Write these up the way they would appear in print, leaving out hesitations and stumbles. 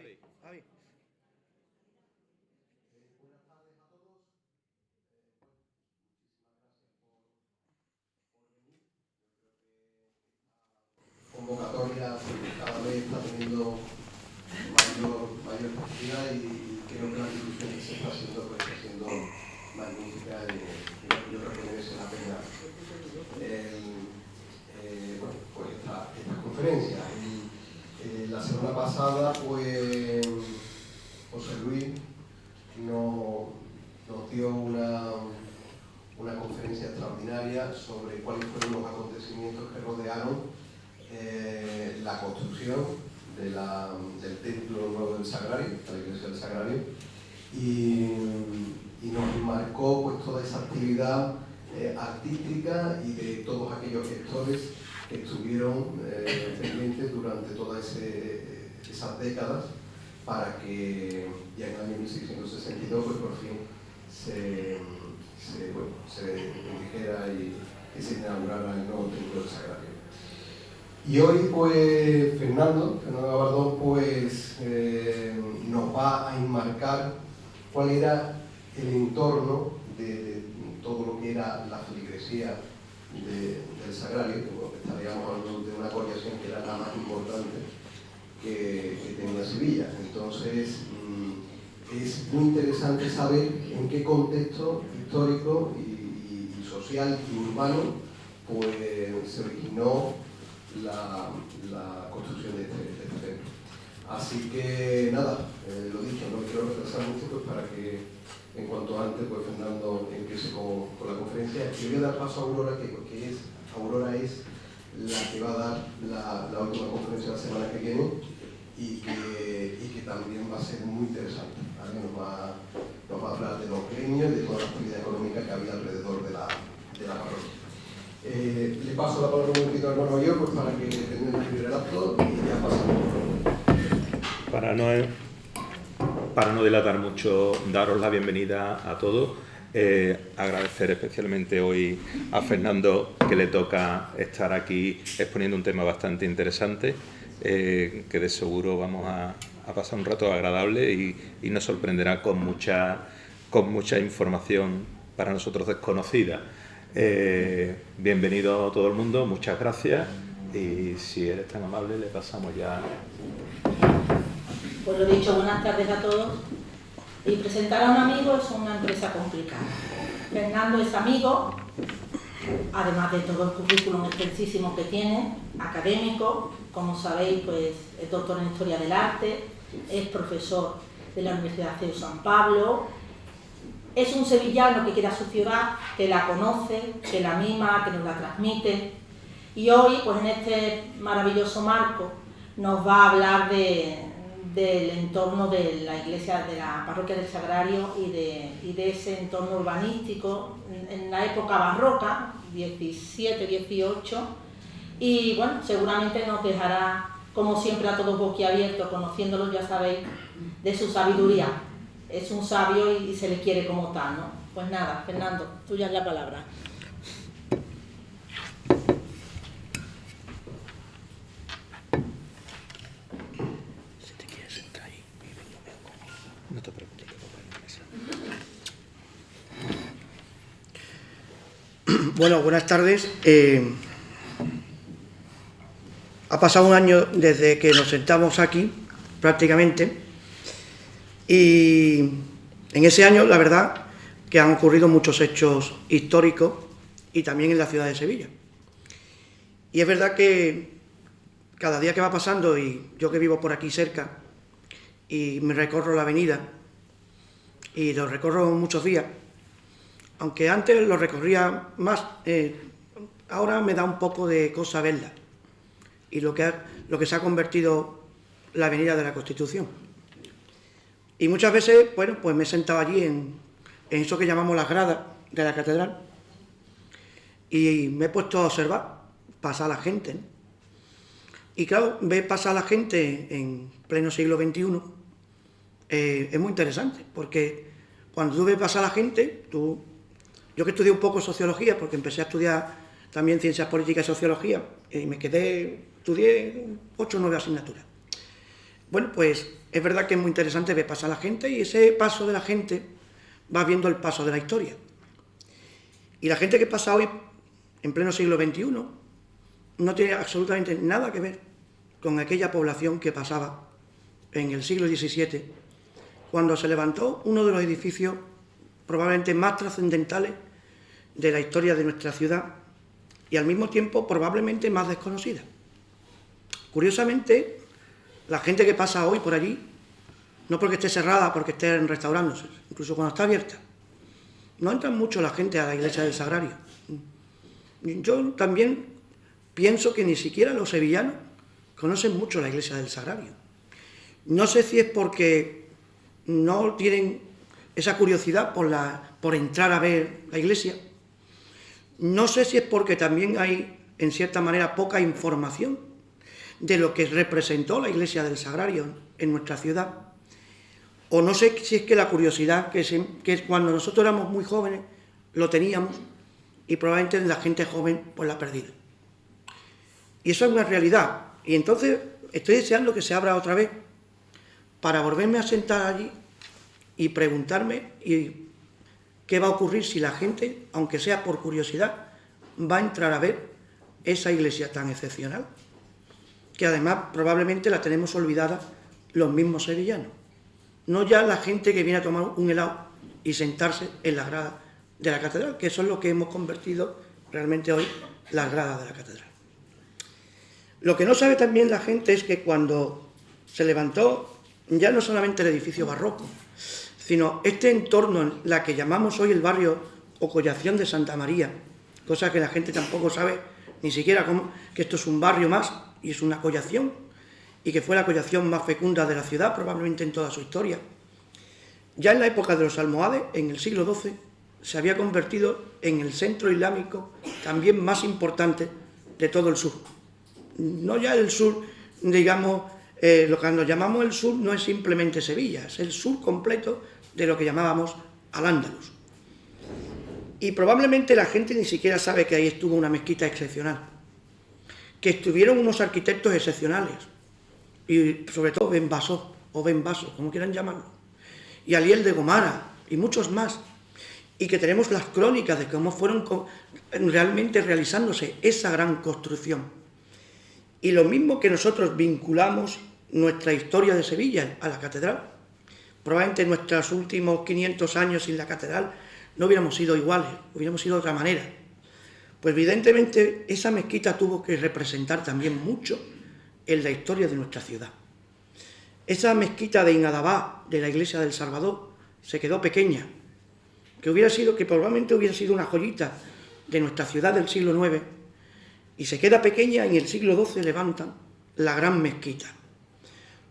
Javi. Buenas tardes a todos. Muchísimas gracias por venir. Yo creo que esta convocatoria cada vez está teniendo mayor efectividad y creo que la discusión que se está haciendo pues, está siendo magnífica y yo creo que merece la pena pues esta conferencia. La semana pasada pues José Luis nos dio una conferencia extraordinaria sobre cuáles fueron los acontecimientos que rodearon la construcción del Templo Nuevo del Sagrario, de la Iglesia del Sagrario, y nos marcó pues, toda esa actividad artística y de todos aquellos gestores que estuvieron pendientes durante todas esas décadas para que ya en el año 1662 pues, por fin se dijera y se inaugurara el nuevo Templo del Sagrario. Y hoy pues Fernando Gabardón pues nos va a enmarcar cuál era el entorno de todo lo que era la feligresía del Sagrario, que bueno, estaríamos hablando de una colección que era la más importante que tenía Sevilla. Entonces es muy interesante saber en qué contexto histórico y social y urbano pues se originó la construcción de este templo. Así que nada, lo dicho, no quiero retrasar mucho pues para que en cuanto antes pues Fernando empiece con la conferencia. Yo voy a dar paso a Aurora, que Aurora es la que va a dar la última conferencia la semana que viene y que también va a ser muy interesante, ¿vale? Nos va a hablar de los gremios y de toda la actividad económica que había alrededor de la parroquia. Le paso la palabra un poquito al hermano mayor pues, para que termine el relato y ya pasamos. Para no dilatar mucho, daros la bienvenida a todos. Agradecer especialmente hoy a Fernando que le toca estar aquí exponiendo un tema bastante interesante, que de seguro vamos a pasar un rato agradable y nos sorprenderá con mucha información para nosotros desconocida. Bienvenido a todo el mundo, muchas gracias y si eres tan amable le pasamos ya. Pues lo dicho, buenas tardes a todos. Y presentar a un amigo es una empresa complicada. Fernando es amigo, además de todo el currículum extensísimo que tiene, académico, como sabéis, pues es doctor en Historia del Arte, es profesor de la Universidad de San Pablo, es un sevillano que quiere a su ciudad, que la conoce, que la mima, que nos la transmite. Y hoy, pues en este maravilloso marco, nos va a hablar del entorno de la iglesia, de la parroquia del Sagrario y de ese entorno urbanístico en la época barroca, 17-18, y bueno, seguramente nos dejará, como siempre, a todos boquiabiertos, conociéndolo, ya sabéis, de su sabiduría. Es un sabio y se le quiere como tal, ¿no? Pues nada, Fernando, tuya es la palabra. No te preocupes, Bueno, buenas tardes. Ha pasado un año desde que nos sentamos aquí, prácticamente, y en ese año, la verdad, que han ocurrido muchos hechos históricos y también en la ciudad de Sevilla. Y es verdad que cada día que va pasando, y yo que vivo por aquí cerca, y me recorro la avenida, y lo recorro muchos días, aunque antes lo recorría más, ahora me da un poco de cosa verla, y lo que se ha convertido la avenida de la Constitución. Y muchas veces, bueno, pues me he sentado allí en eso que llamamos las gradas de la catedral, y me he puesto a observar pasar la gente, ¿no? Y claro, ver pasar la gente en pleno siglo XXI es muy interesante, porque cuando tú ves pasar la gente, yo que estudié un poco sociología, porque empecé a estudiar también ciencias políticas y sociología, y estudié 8 o 9 asignaturas. Bueno, pues es verdad que es muy interesante ver pasar a la gente y ese paso de la gente va viendo el paso de la historia. Y la gente que pasa hoy, en pleno siglo XXI, no tiene absolutamente nada que ver con aquella población que pasaba en el siglo XVII, cuando se levantó uno de los edificios probablemente más trascendentales de la historia de nuestra ciudad y al mismo tiempo probablemente más desconocida. Curiosamente, la gente que pasa hoy por allí, no porque esté cerrada, porque esté restaurándose, incluso cuando está abierta, no entra mucho la gente a la iglesia del Sagrario. Yo también pienso que ni siquiera los sevillanos conocen mucho la iglesia del Sagrario. No sé si es porque no tienen esa curiosidad por entrar a ver la iglesia. No sé si es porque también hay, en cierta manera, poca información de lo que representó la iglesia del Sagrario en nuestra ciudad. O no sé si es que la curiosidad, que cuando nosotros éramos muy jóvenes, lo teníamos y probablemente la gente joven pues la ha perdido. Y eso es una realidad. Y entonces estoy deseando que se abra otra vez para volverme a sentar allí y preguntarme qué va a ocurrir si la gente, aunque sea por curiosidad, va a entrar a ver esa iglesia tan excepcional, que además probablemente la tenemos olvidada los mismos sevillanos. No ya la gente que viene a tomar un helado y sentarse en la grada de la catedral, que eso es lo que hemos convertido realmente hoy las gradas de la catedral. Lo que no sabe también la gente es que cuando se levantó ya no solamente el edificio barroco, sino este entorno en la que llamamos hoy el barrio o Collación de Santa María, cosa que la gente tampoco sabe ni siquiera que esto es un barrio más y es una collación, y que fue la collación más fecunda de la ciudad probablemente en toda su historia. Ya en la época de los almohades, en el siglo XII, se había convertido en el centro islámico también más importante de todo el sur. No ya el sur, digamos, lo que nos llamamos el sur no es simplemente Sevilla, es el sur completo de lo que llamábamos Al-Ándalus. Y probablemente la gente ni siquiera sabe que ahí estuvo una mezquita excepcional, que estuvieron unos arquitectos excepcionales, y sobre todo Ben Baso, o Ben Baso, como quieran llamarlo, y Aliel de Gomara, y muchos más, y que tenemos las crónicas de cómo fueron realmente realizándose esa gran construcción. Y lo mismo que nosotros vinculamos nuestra historia de Sevilla a la catedral, probablemente en nuestros últimos 500 años sin la catedral no hubiéramos sido iguales, hubiéramos sido de otra manera. Pues evidentemente esa mezquita tuvo que representar también mucho en la historia de nuestra ciudad. Esa mezquita de Inadabá, de la iglesia del Salvador, se quedó pequeña, que probablemente hubiera sido una joyita de nuestra ciudad del siglo IX, y se queda pequeña. En el siglo XII levantan la gran mezquita,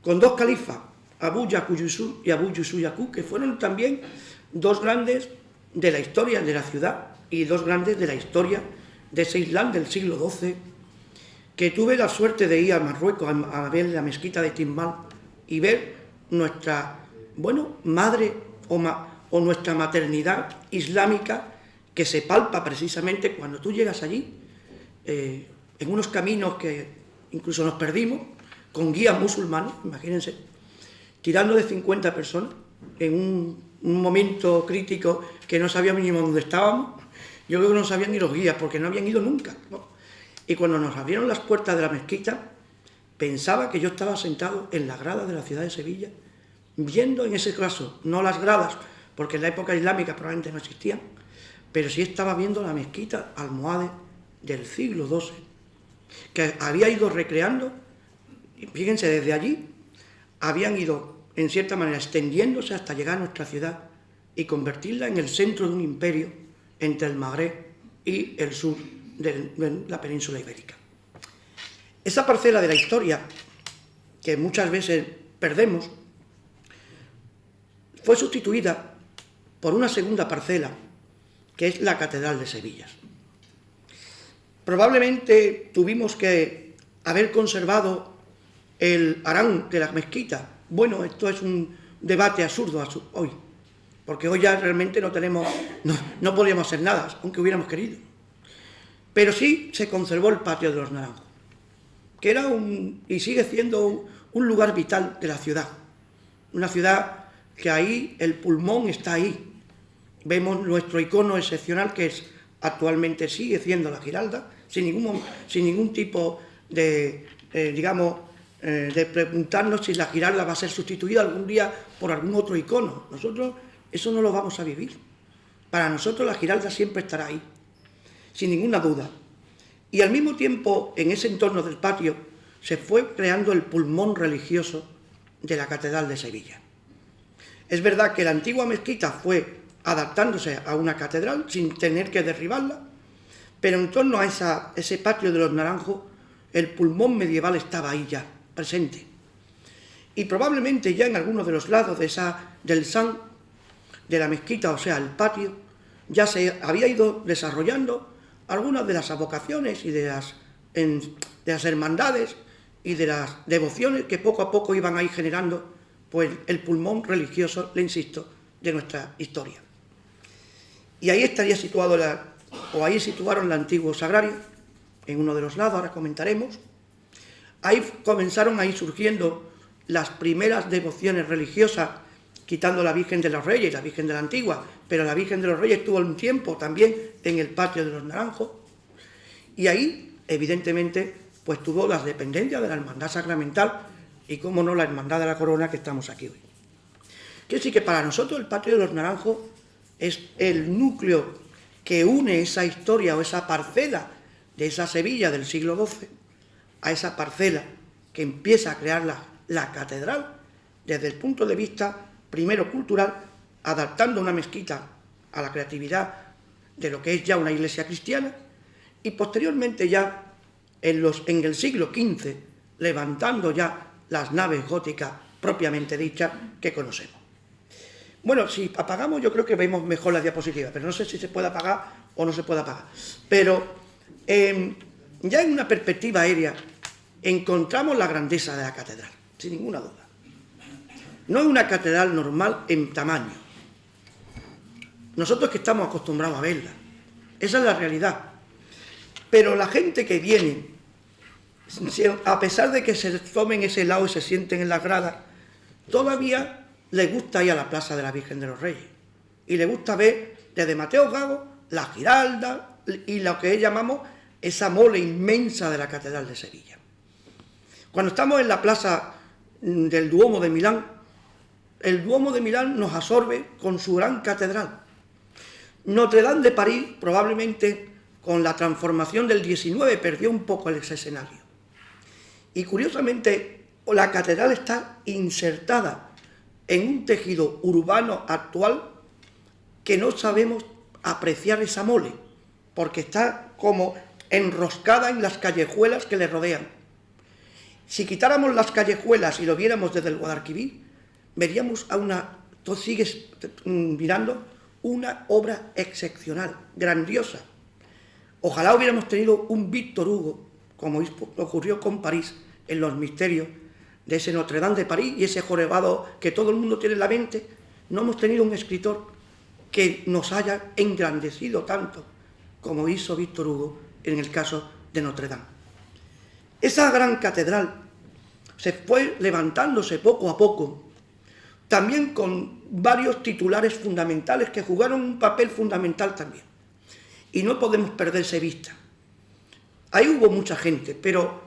con dos califas, Abu Yaqub Yusuf y Abu Yusuf Yaqub, que fueron también dos grandes de la historia de la ciudad y dos grandes de la historia de ese Islam del siglo XII, que tuve la suerte de ir a Marruecos a ver la mezquita de Timbal y ver nuestra, madre o nuestra maternidad islámica que se palpa precisamente cuando tú llegas allí, en unos caminos que incluso nos perdimos, con guías musulmanes, imagínense, tirando de 50 personas, en un momento crítico que no sabíamos ni dónde estábamos. Yo creo que no sabían ni los guías, porque no habían ido nunca, ¿no? Y cuando nos abrieron las puertas de la mezquita, pensaba que yo estaba sentado en la grada de la ciudad de Sevilla, viendo en ese caso, no las gradas, porque en la época islámica probablemente no existían, pero sí estaba viendo la mezquita almohade del siglo XII, que había ido recreando, y fíjense, desde allí habían ido, en cierta manera, extendiéndose hasta llegar a nuestra ciudad y convertirla en el centro de un imperio entre el Magreb y el sur de la península ibérica. Esa parcela de la historia, que muchas veces perdemos, fue sustituida por una segunda parcela, que es la Catedral de Sevilla. Probablemente tuvimos que haber conservado el harán de la mezquita. Bueno, esto es un debate absurdo hoy, porque hoy ya realmente no podríamos hacer nada, aunque hubiéramos querido. Pero sí se conservó el patio de los Naranjos, que era y sigue siendo un lugar vital de la ciudad. Una ciudad que ahí, el pulmón está ahí. Vemos nuestro icono excepcional, que es actualmente sigue siendo la Giralda, sin ningún tipo de, de preguntarnos si la Giralda va a ser sustituida algún día por algún otro icono. Nosotros eso no lo vamos a vivir. Para nosotros la Giralda siempre estará ahí, sin ninguna duda. Y al mismo tiempo, en ese entorno del patio, se fue creando el pulmón religioso de la Catedral de Sevilla. Es verdad que la antigua mezquita fue adaptándose a una catedral sin tener que derribarla, pero en torno a ese patio de los Naranjos, el pulmón medieval estaba ahí ya, presente. Y probablemente ya en algunos de los lados del San, de la mezquita, o sea, el patio, ya se había ido desarrollando algunas de las advocaciones y de las hermandades y de las devociones que poco a poco iban a ir generando pues, el pulmón religioso, le insisto, de nuestra historia. Y ahí estaría situado, ahí situaron el antiguo sagrario, en uno de los lados, ahora comentaremos. Ahí comenzaron a ir surgiendo las primeras devociones religiosas, quitando la Virgen de los Reyes y la Virgen de la Antigua, pero la Virgen de los Reyes tuvo un tiempo también en el patio de los Naranjos, y ahí, evidentemente, pues tuvo las dependencias de la Hermandad Sacramental y, cómo no, la Hermandad de la Corona, que estamos aquí hoy. Quiero decir que para nosotros el patio de los Naranjos es el núcleo que une esa historia o esa parcela de esa Sevilla del siglo XII a esa parcela que empieza a crear la catedral desde el punto de vista primero cultural, adaptando una mezquita a la creatividad de lo que es ya una iglesia cristiana, y posteriormente ya en el siglo XV levantando ya las naves góticas propiamente dichas que conocemos. Bueno, si apagamos yo creo que vemos mejor la diapositiva, pero no sé si se puede apagar o no se puede apagar. Pero ya en una perspectiva aérea encontramos la grandeza de la catedral, sin ninguna duda. No es una catedral normal en tamaño. Nosotros que estamos acostumbrados a verla, esa es la realidad. Pero la gente que viene, a pesar de que se tomen ese helado y se sienten en las gradas, todavía les gusta ir a la Plaza de la Virgen de los Reyes. Y les gusta ver desde Mateo Gago la Giralda y lo que llamamos esa mole inmensa de la Catedral de Sevilla. Cuando estamos en la plaza del Duomo de Milán, el Duomo de Milán nos absorbe con su gran catedral. Notre Dame de París, probablemente con la transformación del 19, perdió un poco ese escenario. Y curiosamente, la catedral está insertada en un tejido urbano actual que no sabemos apreciar esa mole, porque está como enroscada en las callejuelas que le rodean. Si quitáramos las callejuelas y lo viéramos desde el Guadalquivir, veríamos tú sigues mirando una obra excepcional, grandiosa. Ojalá hubiéramos tenido un Víctor Hugo, como ocurrió con París, en los misterios de ese Notre Dame de París y ese jorobado que todo el mundo tiene en la mente. No hemos tenido un escritor que nos haya engrandecido tanto como hizo Víctor Hugo en el caso de Notre Dame. Esa gran catedral se fue levantándose poco a poco, también con varios titulares fundamentales que jugaron un papel fundamental también. Y no podemos perderse vista. Ahí hubo mucha gente, pero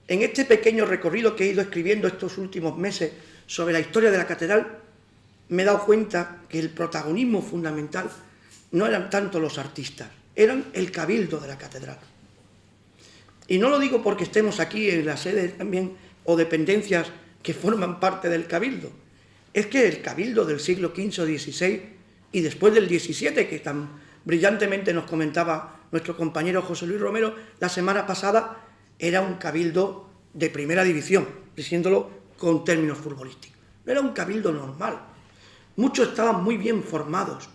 en este pequeño recorrido que he ido escribiendo estos últimos meses sobre la historia de la catedral, me he dado cuenta que el protagonismo fundamental no eran tanto los artistas, eran el cabildo de la catedral. Y no lo digo porque estemos aquí en la sede también o dependencias que forman parte del cabildo. Es que el cabildo del siglo XV o XVI y después del XVII, que tan brillantemente nos comentaba nuestro compañero José Luis Romero la semana pasada, era un cabildo de primera división, diciéndolo con términos futbolísticos. No era un cabildo normal. Muchos estaban muy bien formados,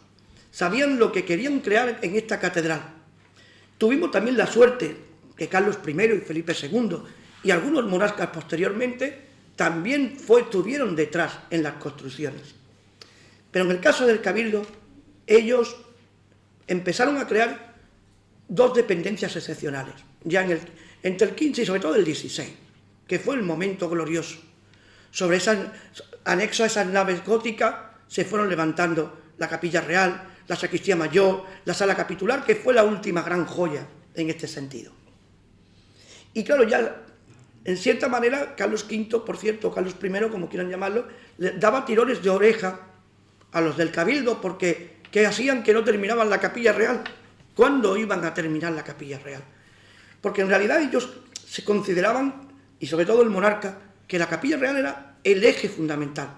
sabían lo que querían crear en esta catedral. Tuvimos también la suerte que Carlos I y Felipe II y algunos monarcas posteriormente también estuvieron detrás en las construcciones. Pero en el caso del cabildo, ellos empezaron a crear dos dependencias excepcionales, ya entre el XV y sobre todo el XVI, que fue el momento glorioso. Sobre esas, anexo a esas naves góticas, se fueron levantando la Capilla Real, la Sacristía Mayor, la Sala Capitular, que fue la última gran joya en este sentido. Y claro, ya, en cierta manera, Carlos V, por cierto, Carlos I, como quieran llamarlo, le daba tirones de oreja a los del Cabildo, porque ¿qué hacían que no terminaban la Capilla Real? ¿Cuándo iban a terminar la Capilla Real? Porque en realidad ellos se consideraban, y sobre todo el monarca, que la Capilla Real era el eje fundamental.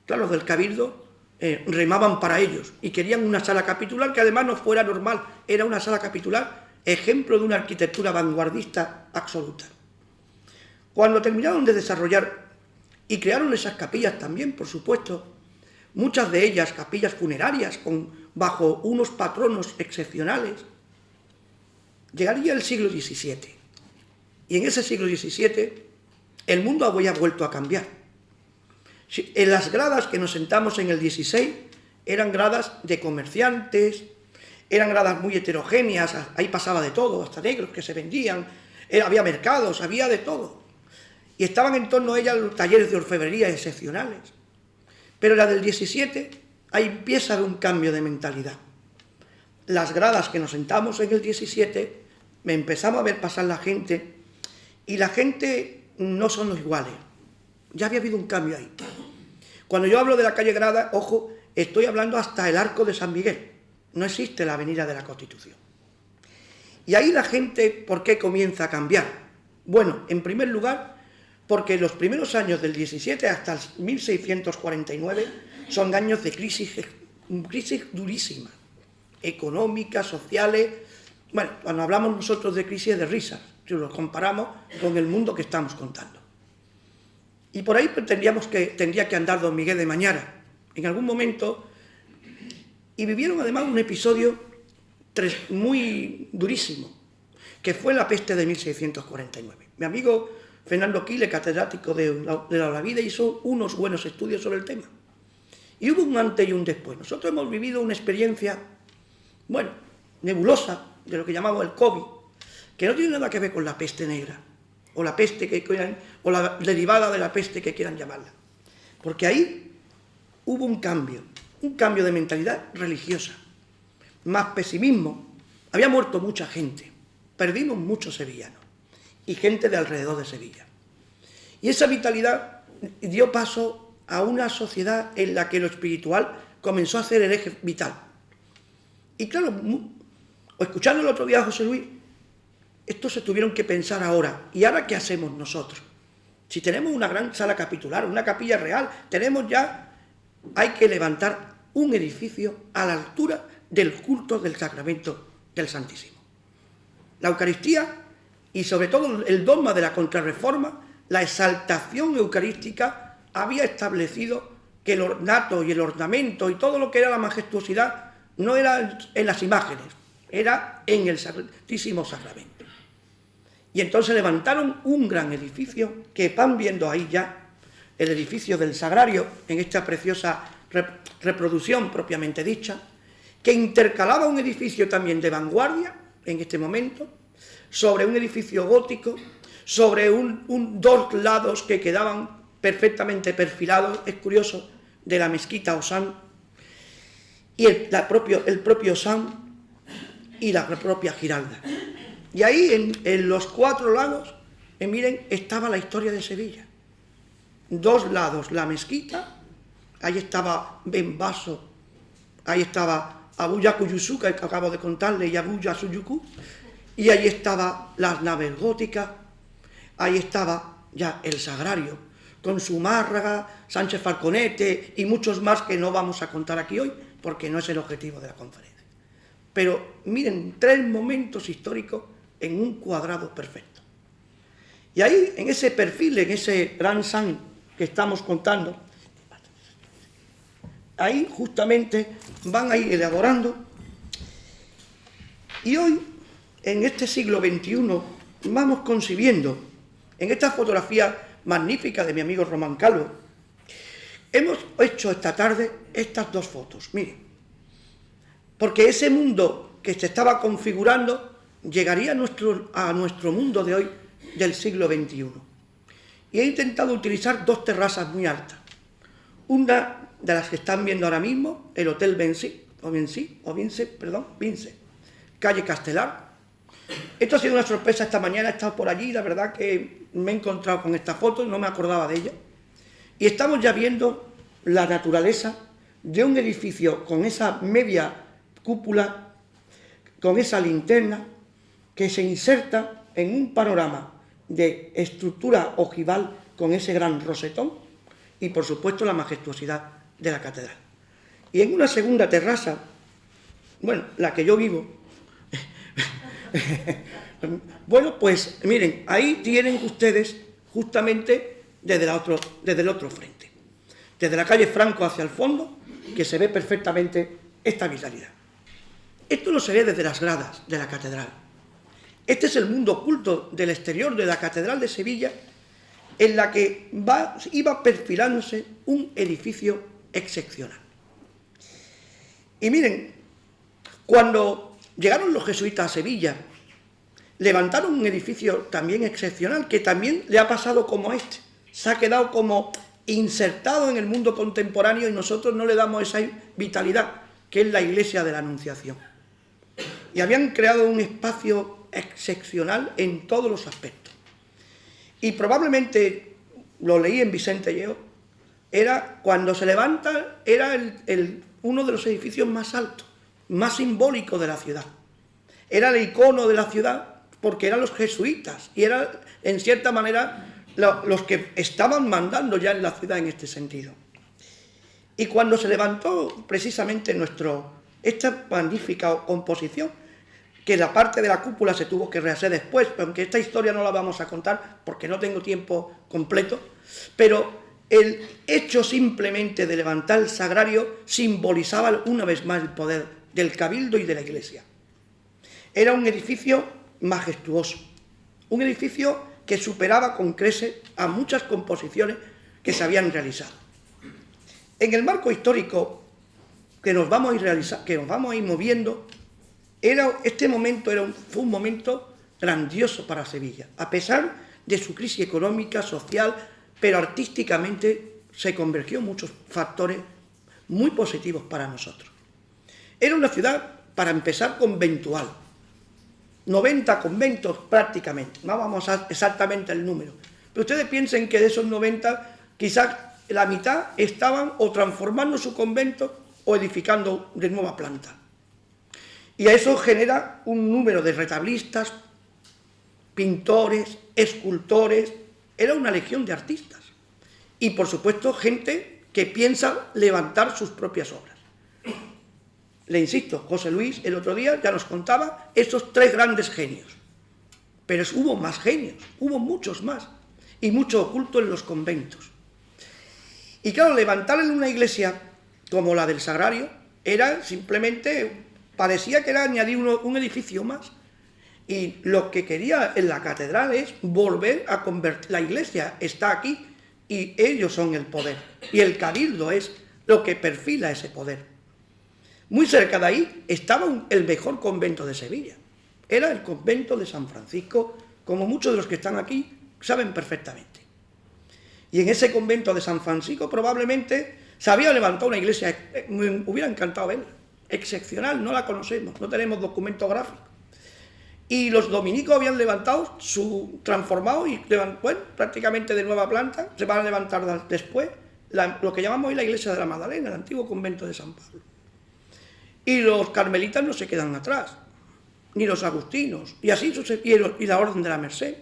Claro, los del Cabildo remaban para ellos y querían una sala capitular que además no fuera normal, era una sala capitular ejemplo de una arquitectura vanguardista absoluta. Cuando terminaron de desarrollar y crearon esas capillas también, por supuesto, muchas de ellas capillas funerarias bajo unos patronos excepcionales, llegaría el siglo XVII. Y en ese siglo XVII el mundo había vuelto a cambiar. En las gradas que nos sentamos en el 16 eran gradas de comerciantes, eran gradas muy heterogéneas, ahí pasaba de todo, hasta negros que se vendían, había mercados, había de todo. Y estaban en torno a ellas los talleres de orfebrería excepcionales. Pero la del 17, ahí empieza un cambio de mentalidad. Las gradas que nos sentamos en el 17, me empezamos a ver pasar la gente, y la gente no son los iguales. Ya había habido un cambio ahí. Cuando yo hablo de la calle Grada, ojo, estoy hablando hasta el Arco de San Miguel. No existe la Avenida de la Constitución. Y ahí la gente, ¿por qué comienza a cambiar? Bueno, en primer lugar, porque los primeros años del 17 hasta el 1649 son años de crisis durísimas, económicas, sociales. Bueno, cuando hablamos nosotros de crisis es de risas, si lo comparamos con el mundo que estamos contando. Y por ahí tendría que andar don Miguel de Mañara, en algún momento, y vivieron además un episodio muy durísimo, que fue la peste de 1649. Mi amigo Fernando Quile, catedrático de la Olavide, hizo unos buenos estudios sobre el tema. Y hubo un antes y un después. Nosotros hemos vivido una experiencia, bueno, nebulosa, de lo que llamamos el COVID, que no tiene nada que ver con la peste negra, o la peste que quieran, o la derivada de la peste que quieran llamarla. Porque ahí hubo un cambio de mentalidad religiosa, más pesimismo. Había muerto mucha gente, perdimos muchos sevillanos y gente de alrededor de Sevilla. Y esa vitalidad dio paso a una sociedad en la que lo espiritual comenzó a ser el eje vital. Y claro, escuchando el otro día a José Luis, esto se tuvieron que pensar ahora. ¿Y ahora qué hacemos nosotros? Si tenemos una gran sala capitular, una capilla real, hay que levantar un edificio a la altura del culto del sacramento del Santísimo. La Eucaristía y sobre todo el dogma de la Contrarreforma, la exaltación eucarística había establecido que el ornato y el ornamento y todo lo que era la majestuosidad no era en las imágenes, era en el Santísimo Sacramento. Y entonces levantaron un gran edificio que van viendo ahí ya, el edificio del Sagrario, en esta preciosa reproducción propiamente dicha, que intercalaba un edificio también de vanguardia en este momento, sobre un edificio gótico, sobre dos lados que quedaban perfectamente perfilados, es curioso, de la mezquita Osán, y el propio Osán y la propia Giralda. Y ahí en los cuatro lados, miren, estaba la historia de Sevilla. Dos lados la mezquita, ahí estaba Benvaso, ahí estaba Abuya Kuyusuka, que acabo de contarle, y Abuya Suyuku, y ahí estaban las naves góticas, ahí estaba ya el Sagrario, con Zumárraga, Sánchez Falconete y muchos más que no vamos a contar aquí hoy, porque no es el objetivo de la conferencia. Pero miren, 3 momentos históricos en un cuadrado perfecto. Y ahí, en ese perfil, en ese gran san que estamos contando, ahí justamente van a ir elaborando. Y hoy, en este siglo XXI, vamos concibiendo, en esta fotografía magnífica de mi amigo Román Calvo, hemos hecho esta tarde estas 2 fotos, miren, porque ese mundo que se estaba configurando llegaría a nuestro mundo de hoy, del siglo XXI. y he intentado utilizar dos terrazas muy altas. Una de las que están viendo ahora mismo, el Hotel Vince, calle Castelar. Esto ha sido una sorpresa esta mañana, he estado por allí, la verdad que me he encontrado con esta foto y no me acordaba de ella. Y estamos ya viendo la naturaleza de un edificio con esa media cúpula, con esa linterna, que se inserta en un panorama de estructura ojival con ese gran rosetón y, por supuesto, la majestuosidad de la catedral. Y en una segunda terraza, bueno, la que yo vivo, bueno, pues miren, ahí tienen ustedes justamente desde el otro frente, desde la calle Franco hacia el fondo, que se ve perfectamente esta vitalidad. Esto no se ve desde las gradas de la catedral. Este es el mundo oculto del exterior de la catedral de Sevilla, en la que iba perfilándose un edificio excepcional. Y miren, cuando llegaron los jesuitas a Sevilla, levantaron un edificio también excepcional, que también le ha pasado como este. Se ha quedado como insertado en el mundo contemporáneo y nosotros no le damos esa vitalidad, que es la iglesia de la Anunciación. Y habían creado un espacio excepcional en todos los aspectos. Y probablemente, lo leí en Vicente Lleó, cuando se levanta, era uno de los edificios más altos, más simbólicos de la ciudad. Era el icono de la ciudad porque eran los jesuitas y eran, en cierta manera, los que estaban mandando ya en la ciudad en este sentido. Y cuando se levantó precisamente esta magnífica composición, que la parte de la cúpula se tuvo que rehacer después, aunque esta historia no la vamos a contar porque no tengo tiempo completo, pero el hecho simplemente de levantar el sagrario simbolizaba una vez más el poder del cabildo y de la iglesia. Era un edificio majestuoso, un edificio que superaba con creces a muchas composiciones que se habían realizado. En el marco histórico que nos vamos a ir moviendo, este momento fue un momento grandioso para Sevilla, a pesar de su crisis económica, social, pero artísticamente se convergió en muchos factores muy positivos para nosotros. Era una ciudad, para empezar, conventual. 90 conventos prácticamente, no vamos a exactamente el número, pero ustedes piensen que de esos 90, quizás la mitad estaban o transformando su convento o edificando de nueva planta. Y a eso genera un número de retablistas, pintores, escultores, era una legión de artistas. Y por supuesto gente que piensa levantar sus propias obras. Le insisto, José Luis el otro día ya nos contaba esos 3 grandes genios. Pero hubo más genios, hubo muchos más, y mucho oculto en los conventos. Y claro, levantar en una iglesia como la del Sagrario era simplemente, parecía que era añadir un edificio más. Y lo que quería en la catedral es volver a convertir, la iglesia está aquí y ellos son el poder. Y el cabildo es lo que perfila ese poder. Muy cerca de ahí estaba el mejor convento de Sevilla. Era el convento de San Francisco, como muchos de los que están aquí saben perfectamente. Y en ese convento de San Francisco probablemente se había levantado una iglesia, me hubiera encantado verla, excepcional, no la conocemos, no tenemos documento gráfico. Y los dominicos habían levantado transformado y prácticamente de nueva planta, se van a levantar después lo que llamamos hoy la iglesia de la Magdalena, el antiguo convento de San Pablo. Y los carmelitas no se quedan atrás, ni los agustinos, y así y la Orden de la Merced.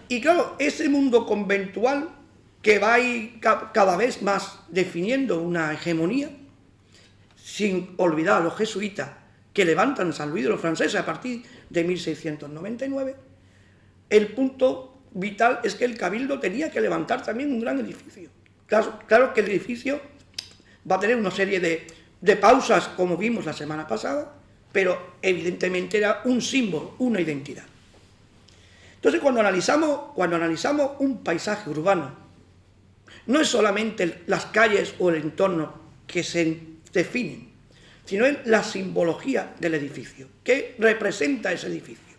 Y claro, ese mundo conventual que va a ir cada vez más definiendo una hegemonía, sin olvidar a los jesuitas que levantan San Luis de los franceses a partir de 1699, el punto vital es que el cabildo tenía que levantar también un gran edificio. Claro que el edificio va a tener una serie de pausas, como vimos la semana pasada, pero evidentemente era un símbolo, una identidad. Entonces, cuando analizamos un paisaje urbano, no es solamente las calles o el entorno que se definen, sino es la simbología del edificio, que representa ese edificio.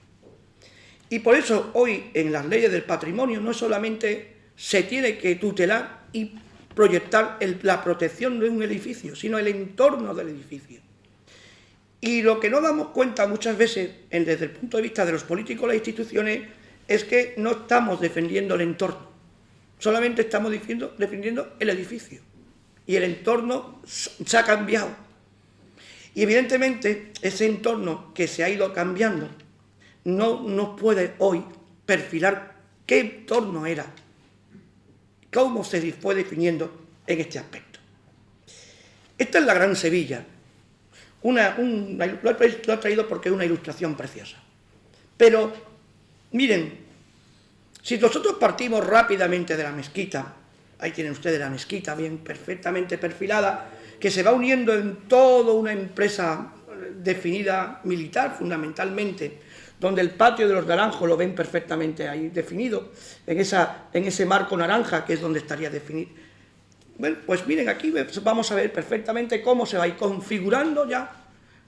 Y por eso hoy en las leyes del patrimonio no solamente se tiene que tutelar y proyectar la protección de un edificio, sino el entorno del edificio. Y lo que no damos cuenta muchas veces, desde el punto de vista de los políticos y las instituciones, es que no estamos defendiendo el entorno, solamente estamos defendiendo el edificio. Y el entorno se ha cambiado. Y evidentemente ese entorno que se ha ido cambiando no nos puede hoy perfilar qué entorno era, cómo se fue definiendo en este aspecto. Esta es la Gran Sevilla. Lo he traído porque es una ilustración preciosa. Pero, miren, si nosotros partimos rápidamente de la mezquita, ahí tienen ustedes la mezquita bien perfectamente perfilada, que se va uniendo en toda una empresa definida militar, fundamentalmente, donde el patio de los naranjos lo ven perfectamente ahí definido, en ese marco naranja, que es donde estaría definido. Bueno, pues miren, aquí vamos a ver perfectamente cómo se va a ir configurando ya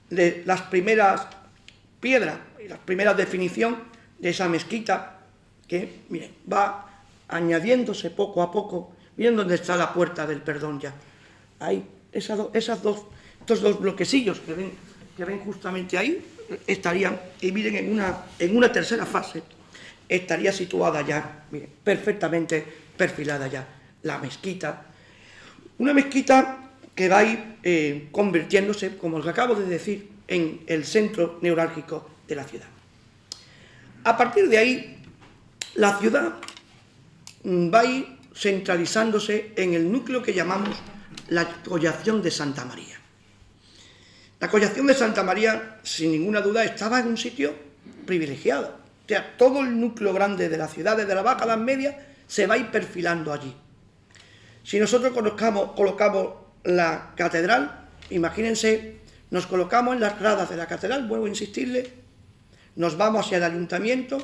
de las primeras piedras y la primera definición de esa mezquita que, miren, va añadiéndose poco a poco. Miren dónde está la puerta del perdón ya. Ahí, estos dos bloquecillos que ven justamente ahí estarían, y miren, en una tercera fase estaría situada ya, miren, perfectamente perfilada ya la mezquita. Una mezquita que va a ir convirtiéndose, como os acabo de decir, en el centro neurálgico de la ciudad. A partir de ahí, la ciudad va a ir centralizándose en el núcleo que llamamos la Collación de Santa María. La Collación de Santa María, sin ninguna duda, estaba en un sitio privilegiado. O sea, todo el núcleo grande de la ciudad, desde la Baja Edad Media, se va a ir perfilando allí. Si nosotros colocamos la catedral, imagínense, nos colocamos en las gradas de la catedral, vuelvo a insistirle, nos vamos hacia el ayuntamiento.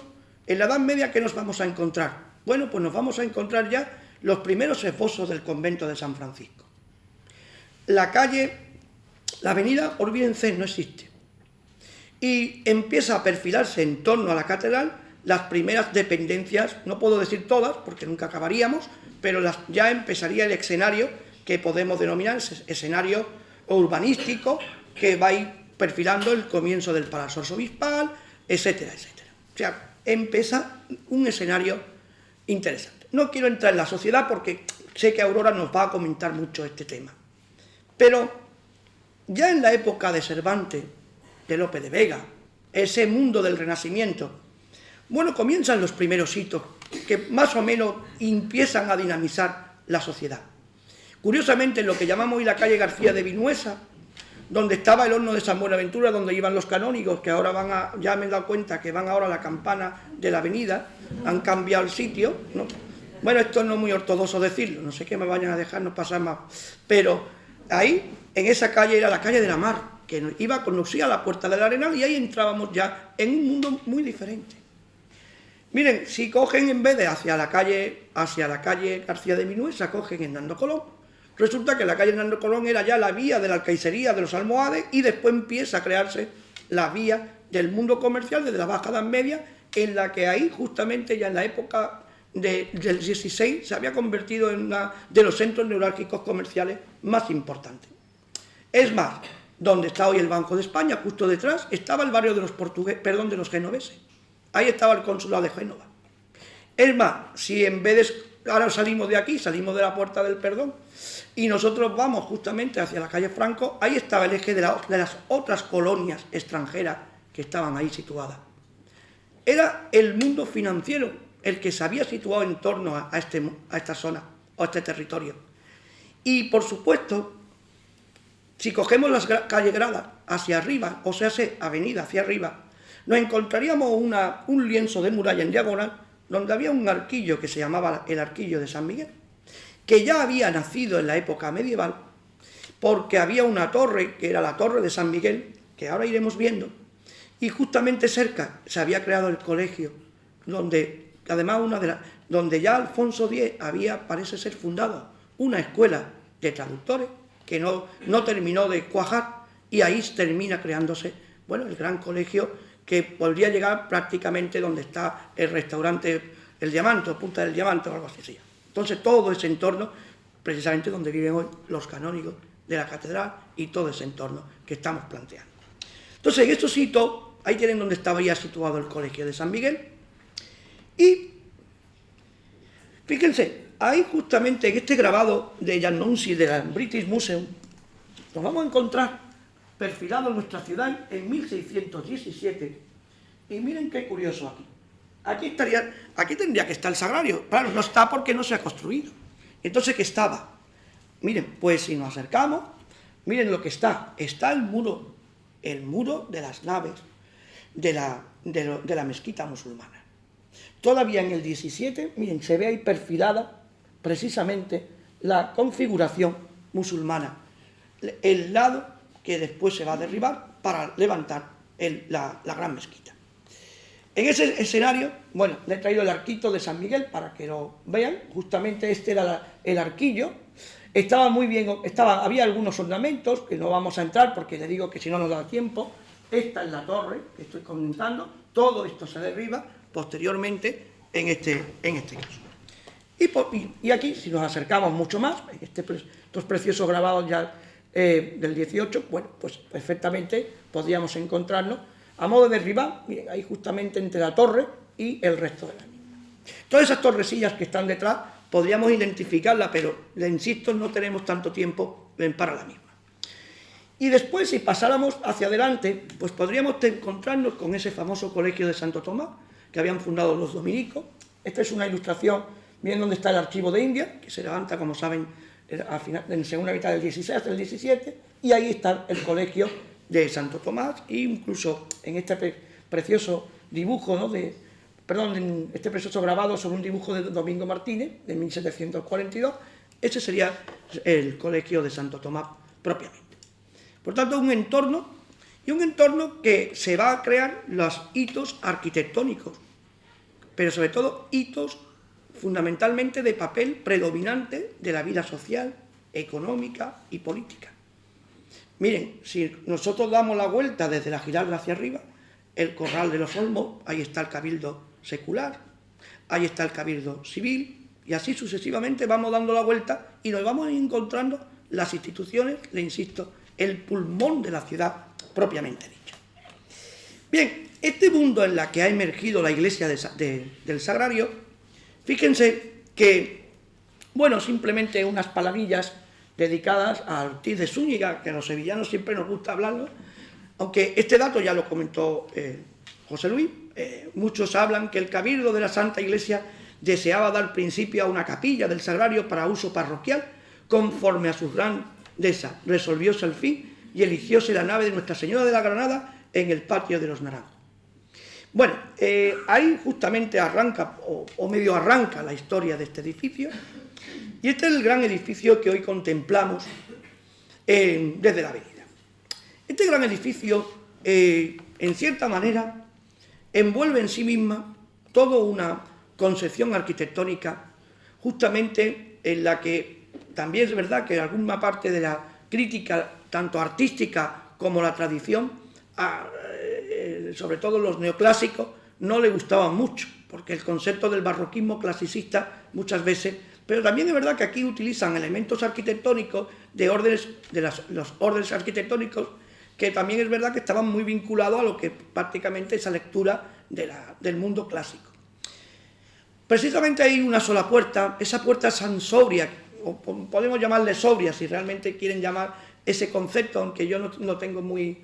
En la Edad Media, ¿qué nos vamos a encontrar? Bueno, pues nos vamos a encontrar ya los primeros esbozos del convento de San Francisco. La avenida, olvídense, no existe. Y empieza a perfilarse en torno a la catedral las primeras dependencias, no puedo decir todas, porque nunca acabaríamos, pero ya empezaría el escenario que podemos denominar escenario urbanístico, que va a ir perfilando el comienzo del Palacio Arzobispal, etcétera, etcétera. O sea, empieza un escenario interesante. No quiero entrar en la sociedad porque sé que Aurora nos va a comentar mucho este tema. Pero ya en la época de Cervantes, de Lope de Vega, ese mundo del Renacimiento, bueno, comienzan los primeros hitos que más o menos empiezan a dinamizar la sociedad. Curiosamente, en lo que llamamos hoy la calle García de Vinuesa, donde estaba el horno de San Buenaventura, donde iban los canónigos, que ahora ya me he dado cuenta que van ahora a la campana de la avenida, han cambiado el sitio, ¿no? Bueno, esto no es muy ortodoxo decirlo, no sé qué me vayan a dejarnos pasar más, pero ahí, en esa calle, era la calle de la Mar, que conducía a la Puerta del Arenal, y ahí entrábamos ya en un mundo muy diferente. Miren, si cogen en vez de hacia la calle García de Vinuesa, cogen Hernando Colón, resulta que la calle Hernando Colón era ya la vía de la alcaicería de los almohades, y después empieza a crearse la vía del mundo comercial desde la Baja Edad Media, en la que ahí justamente ya en la época del 16 se había convertido en uno de los centros neurálgicos comerciales más importantes. Es más, donde está hoy el Banco de España, justo detrás, estaba el barrio de los genoveses. Ahí estaba el consulado de Génova. Es más, si en vez de... Ahora salimos de aquí, salimos de la Puerta del Perdón, y nosotros vamos justamente hacia la calle Franco, ahí estaba el eje de las otras colonias extranjeras que estaban ahí situadas. Era el mundo financiero el que se había situado en torno a esta zona, o a este territorio. Y, por supuesto, si cogemos las calles gradas hacia arriba, o sea, avenida hacia arriba, nos encontraríamos un lienzo de muralla en diagonal, donde había un arquillo que se llamaba el Arquillo de San Miguel, que ya había nacido en la época medieval, porque había una torre, que era la Torre de San Miguel, que ahora iremos viendo, y justamente cerca se había creado el colegio, donde además donde ya Alfonso X había, parece ser, fundado una escuela de traductores, que no terminó de cuajar, y ahí termina creándose, bueno, el gran colegio que podría llegar prácticamente donde está el restaurante El Diamante, o Punta del Diamante, o algo así. Entonces, todo ese entorno, precisamente donde viven hoy los canónigos de la catedral y todo ese entorno que estamos planteando. Entonces, en estos sitios, ahí tienen donde estaba ya situado el Colegio de San Miguel. Y, fíjense, ahí justamente en este grabado de Jan Nunzi de la British Museum, nos vamos a encontrar perfilado en nuestra ciudad en 1617. Y miren qué curioso aquí. Aquí tendría que estar el sagrario. Claro, no está porque no se ha construido. Entonces, ¿qué estaba? Miren, pues si nos acercamos, miren lo que está. Está el muro de las naves de la mezquita musulmana. Todavía en el 17, miren, se ve ahí perfilada precisamente la configuración musulmana. El lado que después se va a derribar para levantar la gran mezquita. En ese escenario, bueno, le he traído el arquito de San Miguel para que lo vean. Justamente este era el arquillo. Estaba muy bien, había algunos ornamentos que no vamos a entrar porque le digo que si no nos da tiempo. Esta es la torre que estoy comentando. Todo esto se derriba posteriormente en este caso. Y aquí, si nos acercamos mucho más, estos preciosos grabados ya del 18, bueno, pues perfectamente podríamos encontrarnos a modo de derribar, miren, ahí justamente entre la torre y el resto de la misma. Todas esas torrecillas que están detrás podríamos identificarlas, pero le insisto, no tenemos tanto tiempo para la misma. Y después, si pasáramos hacia adelante, pues podríamos encontrarnos con ese famoso colegio de Santo Tomás, que habían fundado los dominicos. Esta es una ilustración, miren dónde está el archivo de India, que se levanta, como saben, en segunda mitad del 16 hasta el 17, y ahí está el colegio de Santo Tomás, e incluso en este precioso dibujo, ¿no? En este precioso grabado sobre un dibujo de Domingo Martínez, de 1742, ese sería el colegio de Santo Tomás propiamente. Por tanto, un entorno que se va a crear los hitos arquitectónicos, pero sobre todo hitos fundamentalmente de papel predominante de la vida social, económica y política. Miren, si nosotros damos la vuelta desde la Giralda hacia arriba, el Corral de los Olmos, ahí está el Cabildo Secular, ahí está el Cabildo Civil, y así sucesivamente vamos dando la vuelta y nos vamos encontrando las instituciones, le insisto, el pulmón de la ciudad propiamente dicha. Bien, este mundo en el que ha emergido la iglesia del Sagrario, fíjense que, bueno, simplemente unas palabrillas dedicadas a Ortiz de Zúñiga, que a los sevillanos siempre nos gusta hablarlo, aunque este dato ya lo comentó José Luis. Muchos hablan que el Cabildo de la Santa Iglesia deseaba dar principio a una capilla del Sagrario para uso parroquial, conforme a su grandeza resolvióse al fin y eligióse la nave de Nuestra Señora de la Granada en el patio de los Naranjos. Bueno, ahí justamente arranca, o medio arranca la historia de este edificio, y este es el gran edificio que hoy contemplamos desde la avenida. Este gran edificio, en cierta manera, envuelve en sí misma toda una concepción arquitectónica, justamente en la que también es verdad que alguna parte de la crítica, tanto artística como la tradición, sobre todo los neoclásicos, no le gustaban mucho, porque el concepto del barroquismo clasicista muchas veces, pero también es verdad que aquí utilizan elementos arquitectónicos de los órdenes arquitectónicos que también es verdad que estaban muy vinculados a lo que prácticamente esa lectura del mundo clásico. Precisamente hay una sola puerta, esa puerta es tan sobria, o podemos llamarle sobria si realmente quieren llamar ese concepto, aunque yo no tengo muy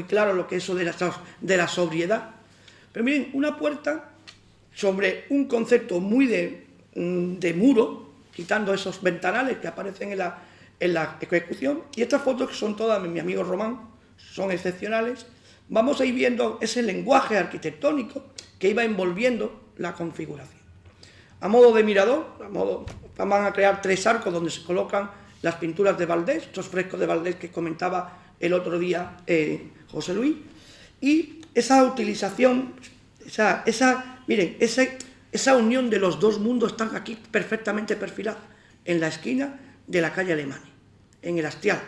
claro lo que es eso de la sobriedad. Pero miren, una puerta sobre un concepto muy de muro, quitando esos ventanales que aparecen en la ejecución, y estas fotos que son todas de mi amigo Román, son excepcionales. Vamos a ir viendo ese lenguaje arquitectónico que iba envolviendo la configuración. A modo de mirador, van a crear 3 arcos donde se colocan las pinturas de Valdés, estos frescos de Valdés que comentaba el otro día José Luis, y esa utilización, miren, esa unión de los dos mundos están aquí perfectamente perfilados, en la esquina de la calle Alemania, en el hastial,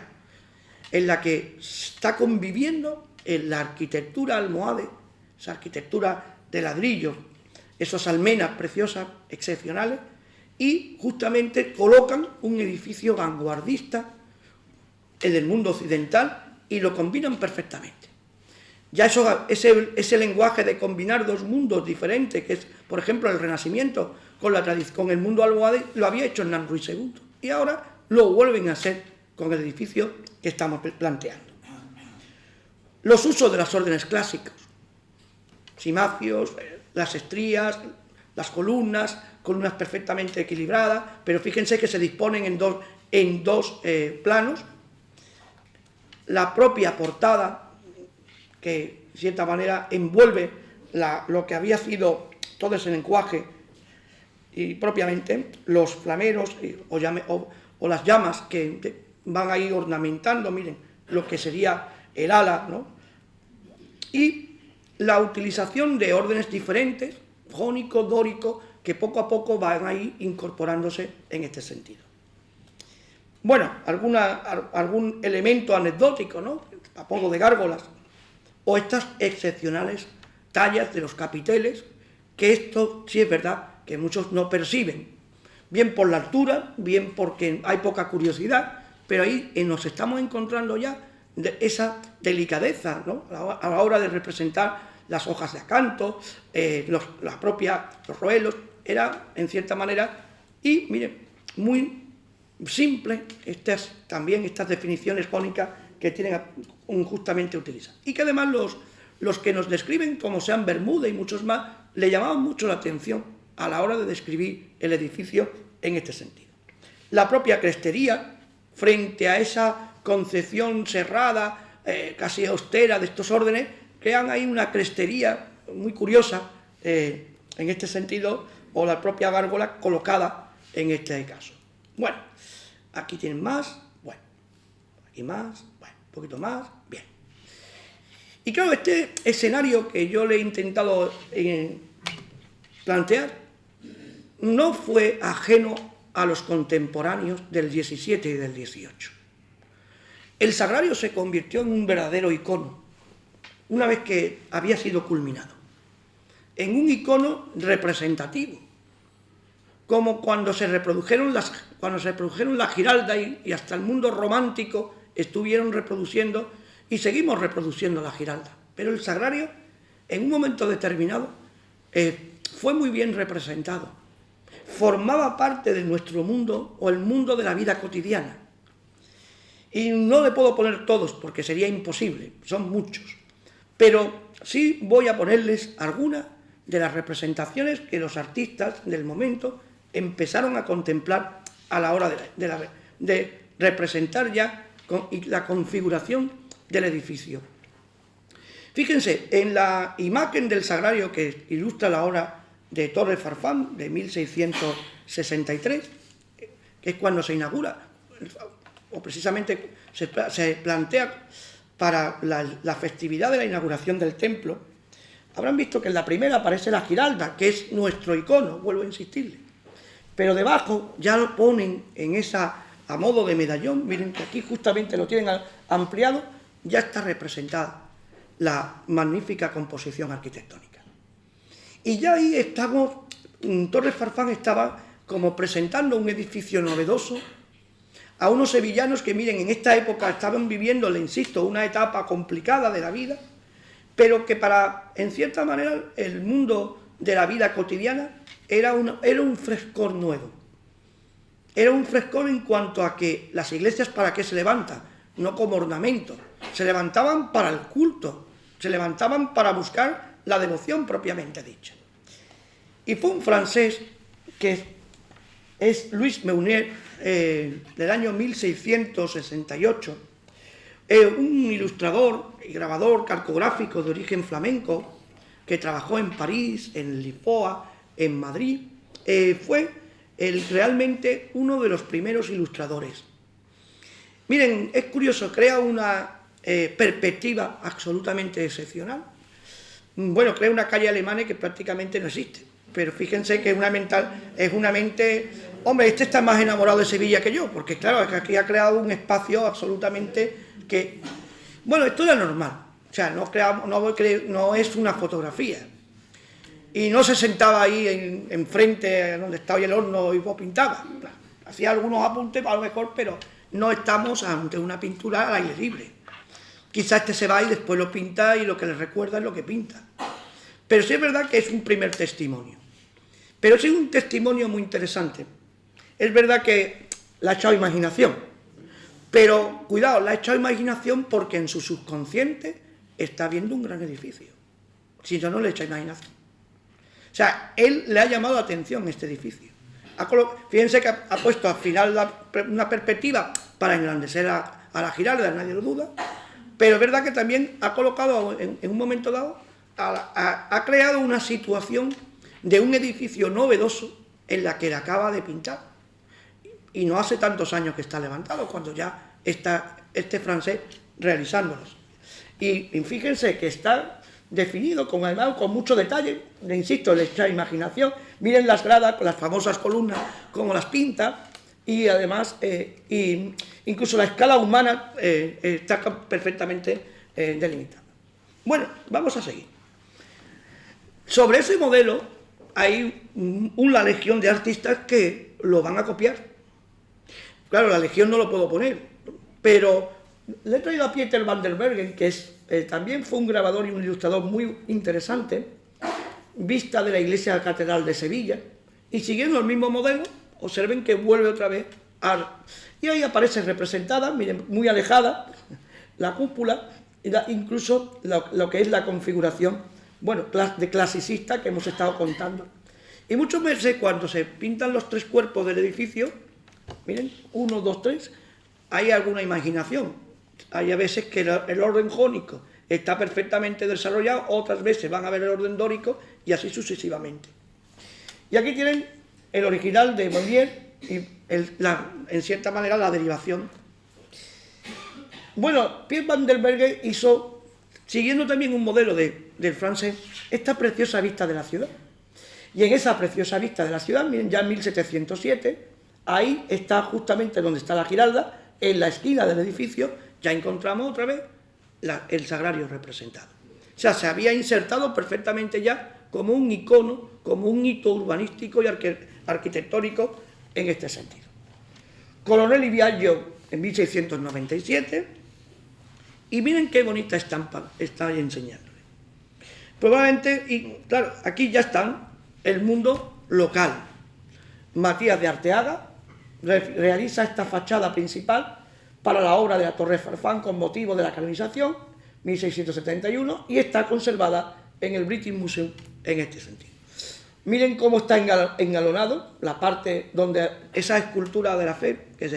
en la que está conviviendo en la arquitectura almohade esa arquitectura de ladrillo, esas almenas preciosas, excepcionales, y justamente colocan un edificio vanguardista en el mundo occidental y lo combinan perfectamente. Ya ese lenguaje de combinar dos mundos diferentes, que es, por ejemplo, el Renacimiento con el mundo almohade, lo había hecho Hernán Ruiz II, y ahora lo vuelven a hacer con el edificio que estamos planteando. Los usos de las órdenes clásicas, cimacios, las estrías, las columnas perfectamente equilibradas, pero fíjense que se disponen en dos planos. La propia portada, que de cierta manera envuelve lo que había sido todo ese lenguaje, y propiamente los flameros o las llamas que van ahí ornamentando, miren, lo que sería el ala, ¿no? Y la utilización de órdenes diferentes, jónico, dórico, que poco a poco van ahí incorporándose en este sentido. Bueno, algún elemento anecdótico, ¿no? A modo de gárgolas, o estas excepcionales tallas de los capiteles, que esto sí es verdad que muchos no perciben, bien por la altura, bien porque hay poca curiosidad, pero ahí nos estamos encontrando ya esa delicadeza, ¿no? A la hora de representar las hojas de acanto, los roelos, era en cierta manera, y miren, muy simple también estas definiciones jónicas que tienen justamente utilizar. Y que además los que nos describen, como sean Bermuda y muchos más, le llamaban mucho la atención a la hora de describir el edificio en este sentido. La propia crestería, frente a esa concepción cerrada, casi austera de estos órdenes, crean ahí una crestería muy curiosa en este sentido, o la propia gárgola colocada en este caso. Bueno, aquí tienen más, bueno, aquí más, bueno, un poquito más, bien. Y claro, este escenario que yo le he intentado plantear no fue ajeno a los contemporáneos del 17 y del 18. El sagrario se convirtió en un verdadero icono, una vez que había sido culminado, en un icono representativo, como cuando se reprodujeron la Giralda y hasta el mundo romántico estuvieron reproduciendo y seguimos reproduciendo la Giralda. Pero el sagrario, en un momento determinado, fue muy bien representado. Formaba parte de nuestro mundo o el mundo de la vida cotidiana. Y no le puedo poner todos porque sería imposible, son muchos. Pero sí voy a ponerles algunas de las representaciones que los artistas del momento empezaron a contemplar a la hora de representar ya la configuración del edificio. Fíjense, en la imagen del sagrario que ilustra la obra de Torres Farfán, de 1663, que es cuando se inaugura, o precisamente se plantea para la festividad de la inauguración del templo, habrán visto que en la primera aparece la Giralda, que es nuestro icono, vuelvo a insistirle. Pero debajo ya lo ponen a modo de medallón, miren que aquí justamente lo tienen ampliado, ya está representada la magnífica composición arquitectónica. Y ya ahí estamos, Torres Farfán estaba como presentando un edificio novedoso a unos sevillanos que, miren, en esta época estaban viviendo, le insisto, una etapa complicada de la vida, pero que en cierta manera, el mundo de la vida cotidiana era un frescor nuevo. Era un frescor en cuanto a que las iglesias, ¿para qué se levantan? No como ornamento. Se levantaban para el culto, se levantaban para buscar la devoción propiamente dicha. Y fue un francés que es Louis Meunier, del año 1668, un ilustrador y grabador calcográfico de origen flamenco que trabajó en París, en Lisboa, en Madrid, fue realmente uno de los primeros ilustradores. Miren, es curioso, crea una perspectiva absolutamente excepcional. Bueno, crea una calle alemana que prácticamente no existe, pero fíjense que es una mente... Hombre, este está más enamorado de Sevilla que yo, porque claro, aquí ha creado un espacio absolutamente que... Bueno, esto era normal. O sea, no es una fotografía. Y no se sentaba ahí enfrente donde está hoy el horno y pintaba. Hacía algunos apuntes a lo mejor, pero no estamos ante una pintura al aire libre. Quizá este se va y después lo pinta y lo que le recuerda es lo que pinta. Pero sí es verdad que es un primer testimonio. Pero sí es un testimonio muy interesante. Es verdad que la ha echado imaginación. Pero, cuidado, la ha echado imaginación porque en su subconsciente está viendo un gran edificio. Si no, no le echa imaginación. O sea, él le ha llamado la atención este edificio. Fíjense que ha puesto al final una perspectiva para engrandecer a la Giralda, nadie lo duda, pero es verdad que también ha colocado en un momento dado, ha creado una situación de un edificio novedoso en la que le acaba de pintar. Y no hace tantos años que está levantado, cuando ya está este francés realizándolos. Y fíjense que está definido, además con mucho detalle, le insisto, le echa imaginación. Miren las gradas, con las famosas columnas, como las pinta, y además, incluso la escala humana está perfectamente delimitada. Bueno, vamos a seguir. Sobre ese modelo hay una legión de artistas que lo van a copiar. Claro, la legión no lo puedo poner, pero le he traído a Pieter van der Bergen, que también fue un grabador y un ilustrador muy interesante, vista de la iglesia de la Catedral de Sevilla, y siguiendo el mismo modelo, observen que vuelve otra vez y ahí aparece representada, miren, muy alejada, la cúpula, incluso lo que es la configuración, bueno, de clasicista que hemos estado contando. Y muchas veces cuando se pintan los tres cuerpos del edificio, miren, 1, 2, 3, hay alguna imaginación. Hay a veces que el orden jónico está perfectamente desarrollado, otras veces van a ver el orden dórico y así sucesivamente. Y aquí tienen el original de Molière y en cierta manera la derivación. Bueno, Piet van der Bergen hizo, siguiendo también un modelo del francés, esta preciosa vista de la ciudad. Y en esa preciosa vista de la ciudad, miren, ya en 1707, ahí está justamente donde está la Giralda, en la esquina del edificio, ya encontramos otra vez el sagrario representado. O sea, se había insertado perfectamente ya como un icono, como un hito urbanístico y arquitectónico en este sentido. Coronel y Viaggio en 1697, y miren qué bonita estampa está ahí enseñándole. Probablemente, y claro, aquí ya están el mundo local. Matías de Arteaga realiza esta fachada principal para la obra de la Torre Farfán con motivo de la canonización, 1671, y está conservada en el British Museum en este sentido. Miren cómo está engalonado la parte donde esa escultura de la fe, que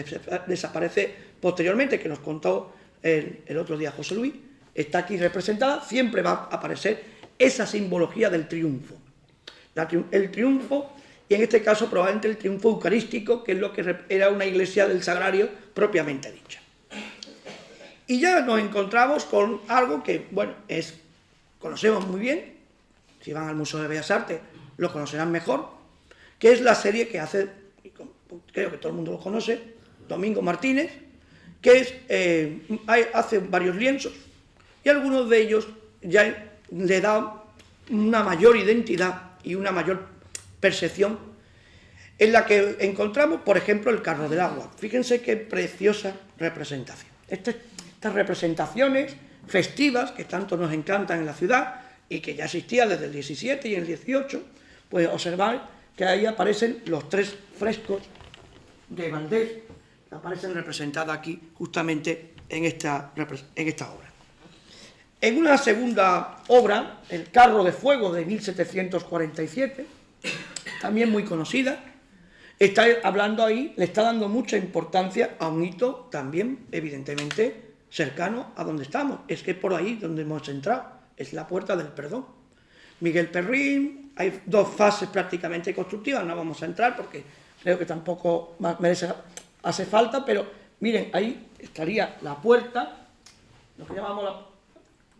desaparece posteriormente, que nos contó el otro día José Luis, está aquí representada. Siempre va a aparecer esa simbología del triunfo. El triunfo, y en este caso probablemente el triunfo eucarístico, que es lo que era una iglesia del sagrario propiamente dicha. Y ya nos encontramos con algo que, bueno, conocemos muy bien. Si van al Museo de Bellas Artes lo conocerán mejor, que es la serie que hace, creo que todo el mundo lo conoce, Domingo Martínez, que hace varios lienzos, y algunos de ellos ya le dan una mayor identidad y una mayor percepción, en la que encontramos, por ejemplo, el carro del agua. Fíjense qué preciosa representación. Estas representaciones festivas que tanto nos encantan en la ciudad y que ya existía desde el 17 y el 18, pues observar que ahí aparecen los tres frescos de Valdés, que aparecen representados aquí justamente en esta obra. En una segunda obra, El carro de fuego de 1747, también muy conocida, está hablando ahí, le está dando mucha importancia a un hito también evidentemente cercano a donde estamos. Es que es por ahí donde hemos entrado, es la puerta del perdón. Miguel Perrín, hay dos fases prácticamente constructivas, no vamos a entrar porque creo que tampoco hace falta, pero miren, ahí estaría la puerta, lo que llamamos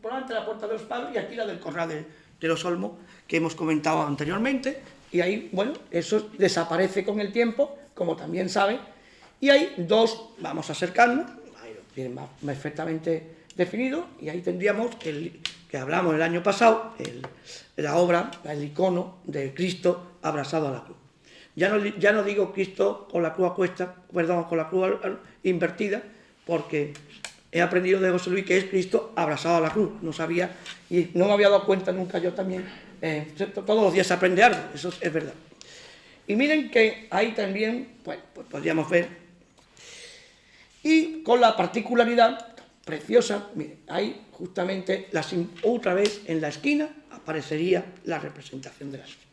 probablemente la puerta de los palos, y aquí la del corral de los Olmos, que hemos comentado anteriormente, y ahí, bueno, eso desaparece con el tiempo, como también saben, y hay dos, vamos a acercarnos, ahí lo tienen más perfectamente definido, y ahí tendríamos el que hablamos el año pasado, la obra, el icono de Cristo abrazado a la cruz. Ya no digo Cristo con la cruz a cuesta, perdón, con la cruz invertida, porque he aprendido de José Luis que es Cristo abrazado a la cruz. No sabía y no me había dado cuenta nunca yo también. Todos los días se aprende algo, eso es verdad. Y miren que ahí también, pues podríamos ver, y con la particularidad preciosa, miren, ahí justamente otra vez en la esquina aparecería la representación de la esquina.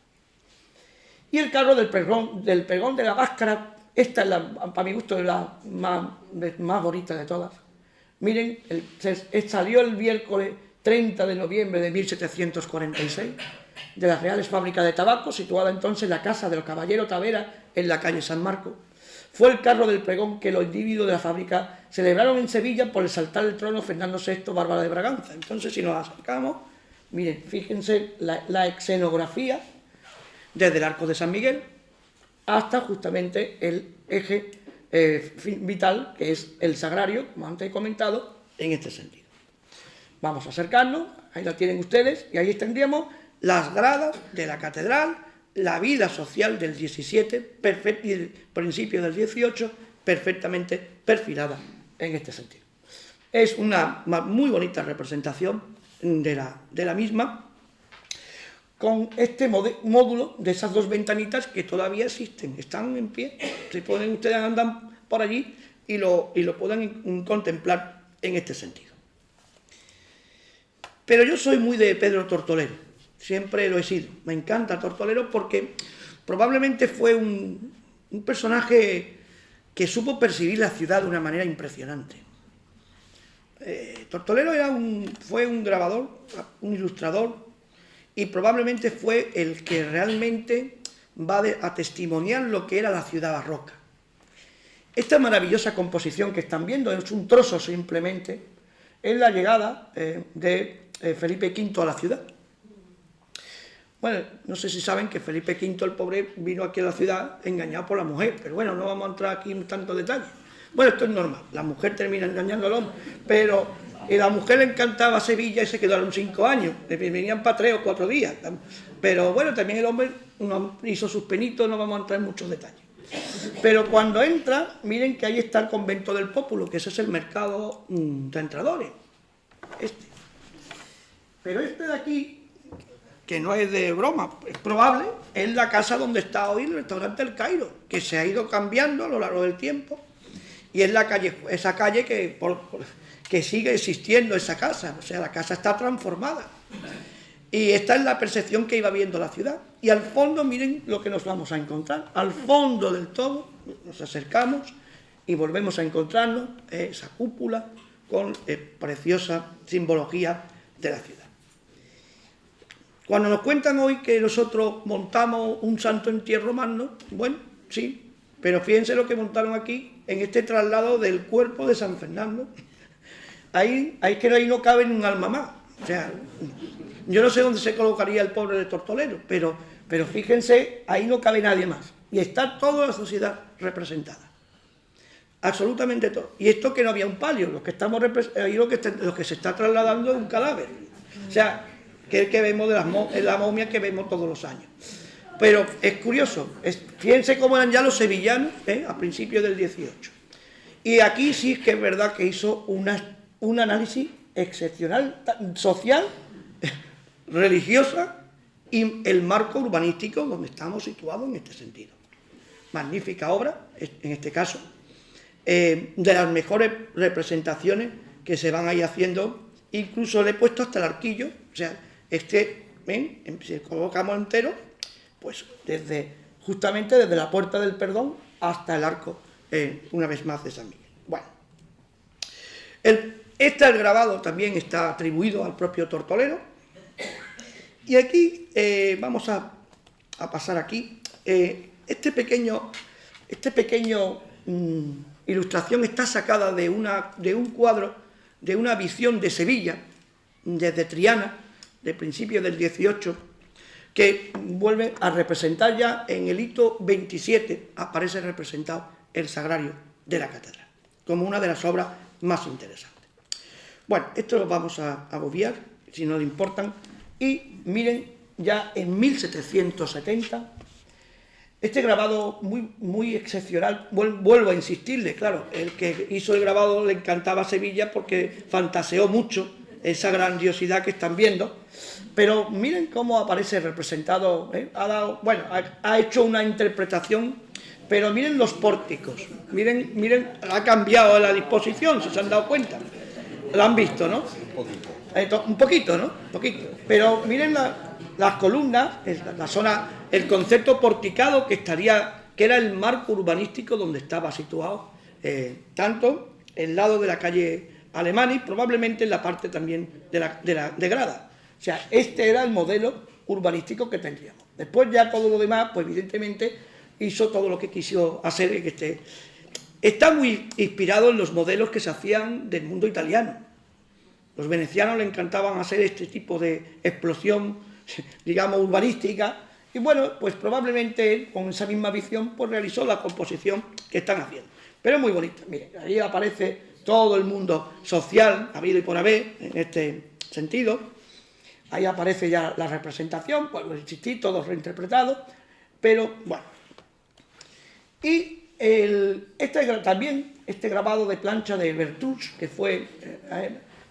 Y el carro del pregón de la máscara, esta es para mi gusto la más bonita de todas. Miren, salió el miércoles 30 de noviembre de 1746 de las Reales Fábricas de Tabaco, situada entonces en la casa del caballero Tavera en la calle San Marcos. Fue el carro del pregón que los individuos de la fábrica celebraron en Sevilla por el saltar del trono Fernando VI Bárbara de Braganza. Entonces, si nos acercamos, miren, fíjense la escenografía desde el Arco de San Miguel hasta justamente el eje vital, que es el sagrario, como antes he comentado, en este sentido. Vamos a acercarnos, ahí la tienen ustedes, y ahí tendríamos las gradas de la catedral, la vida social del 17 y el principio del 18, perfectamente perfilada en este sentido. Es una muy bonita representación de la misma, con este módulo de esas dos ventanitas que todavía existen, están en pie, se pueden, ustedes andan por allí y lo pueden contemplar en este sentido. Pero yo soy muy de Pedro Tortolero, siempre lo he sido, me encanta Tortolero porque probablemente fue un personaje que supo percibir la ciudad de una manera impresionante. Tortolero fue un grabador, un ilustrador, y probablemente fue el que realmente va a testimoniar lo que era la ciudad barroca. Esta maravillosa composición que están viendo es un trozo simplemente, es la llegada de Felipe V a la ciudad. Bueno, no sé si saben que Felipe V, el pobre, vino aquí a la ciudad engañado por la mujer, pero bueno, no vamos a entrar aquí en tanto detalle. Bueno, esto es normal, la mujer termina engañando al hombre, pero a la mujer le encantaba Sevilla y se quedaron 5 años, venían para 3 o 4 días, pero bueno, también el hombre hizo sus penitos, no vamos a entrar en muchos detalles. Pero cuando entra, miren que ahí está el convento del Pópulo, que ese es el mercado de entradores, Pero este de aquí, que no es de broma, es probable, es la casa donde está hoy el restaurante El Cairo, que se ha ido cambiando a lo largo del tiempo, y es esa calle que sigue existiendo esa casa, o sea, la casa está transformada. Y esta es la percepción que iba viendo la ciudad. Y al fondo, miren lo que nos vamos a encontrar. Al fondo del todo, nos acercamos y volvemos a encontrarnos esa cúpula con preciosa simbología de la ciudad. Cuando nos cuentan hoy que nosotros montamos un santo entierro magno, bueno, sí, pero fíjense lo que montaron aquí en este traslado del cuerpo de San Fernando. Ahí no cabe ni un alma más. O sea, yo no sé dónde se colocaría el pobre de Tortolero, pero fíjense, ahí no cabe nadie más. Y está toda la sociedad representada. Absolutamente todo. Y esto que no había un palio, lo que se está trasladando es un cadáver. O sea, que es el que vemos es la momia que vemos todos los años. Pero es curioso, fíjense cómo eran ya los sevillanos a principios del 18. Y aquí sí es que es verdad que hizo un análisis excepcional, social, religiosa y el marco urbanístico donde estamos situados en este sentido. Magnífica obra, en este caso, de las mejores representaciones que se van ahí haciendo, incluso le he puesto hasta el arquillo, o sea, si colocamos entero, pues justamente desde la Puerta del Perdón hasta el arco, una vez más, de San Miguel. Bueno, el grabado también está atribuido al propio Tortolero. Y aquí vamos a pasar aquí. Este pequeño ilustración está sacada de un cuadro, de una visión de Sevilla, desde Triana, de principios del 18, que vuelve a representar ya en el hito 27, aparece representado el sagrario de la catedral, como una de las obras más interesantes. Bueno, esto lo vamos a obviar, si no le importan. Y miren, ya en 1770, este grabado muy excepcional, vuelvo a insistirle, claro, el que hizo el grabado le encantaba Sevilla porque fantaseó mucho esa grandiosidad que están viendo, pero miren cómo aparece representado, ha hecho una interpretación, pero miren los pórticos, miren, ha cambiado la disposición, si se han dado cuenta, lo han visto, ¿no? Un poquito, ¿no? Un poquito, pero miren las columnas, la zona, el concepto porticado que era el marco urbanístico donde estaba situado, tanto el lado de la calle Alemany, probablemente en la parte también de Grada. O sea, este era el modelo urbanístico que tendríamos. Después ya todo lo demás, pues evidentemente hizo todo lo que quiso hacer. Está muy inspirado en los modelos que se hacían del mundo italiano. Los venecianos le encantaban hacer este tipo de explosión, digamos, urbanística, y bueno, pues probablemente él, con esa misma visión, pues realizó la composición que están haciendo. Pero es muy bonita, miren, ahí aparece todo el mundo social, habido y por haber, en este sentido. Ahí aparece ya la representación, pues insistí, todos reinterpretados, pero bueno. Y también este grabado de plancha de Bertouche, que fue...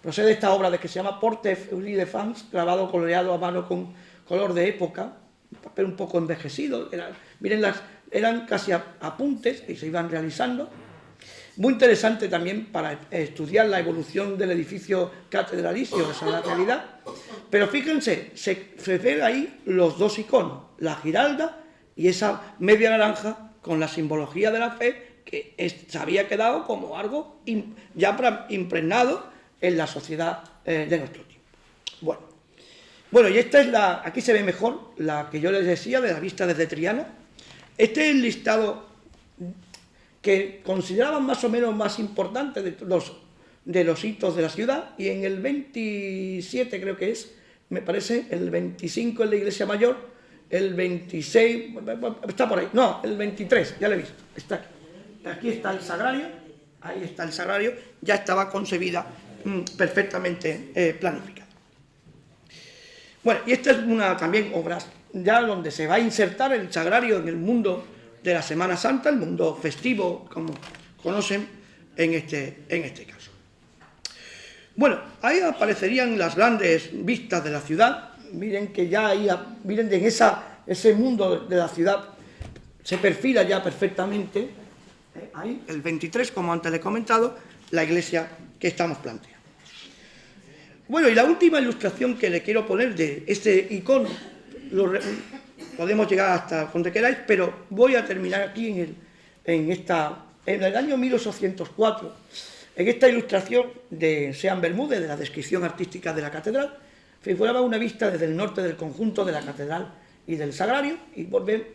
procede de esta obra que se llama Porte Fleurie de France, grabado coloreado a mano con color de época, un papel un poco envejecido, eran casi apuntes que se iban realizando. Muy interesante también para estudiar la evolución del edificio catedralicio, esa es la realidad. Pero fíjense, se ven ahí los dos iconos, la Giralda y esa media naranja con la simbología de la fe que se había quedado como algo ya impregnado en la sociedad de nuestro tiempo. Bueno, y esta es aquí se ve mejor la que yo les decía de la vista desde Triana. Este es el listado que consideraban más o menos más importante de los hitos de la ciudad, y en el 27 creo que es, me parece, el 25 es la iglesia mayor, el 26, está por ahí, no, el 23, ya lo he visto, está aquí. Aquí está el sagrario, ahí está el sagrario, ya estaba concebida perfectamente planificada. Bueno, y esta es una también obra ya donde se va a insertar el sagrario en el mundo de la Semana Santa, el mundo festivo, como conocen en este caso. Bueno, ahí aparecerían las grandes vistas de la ciudad. Miren que ya ahí, miren en ese mundo de la ciudad se perfila ya perfectamente, ahí, el 23, como antes le he comentado, la iglesia que estamos planteando. Bueno, y la última ilustración que le quiero poner de este icono, podemos llegar hasta donde queráis, pero voy a terminar aquí en el año 1804, en esta ilustración de Sean Bermúdez, de la descripción artística de la catedral, figuraba una vista desde el norte del conjunto de la catedral y del sagrario, y volver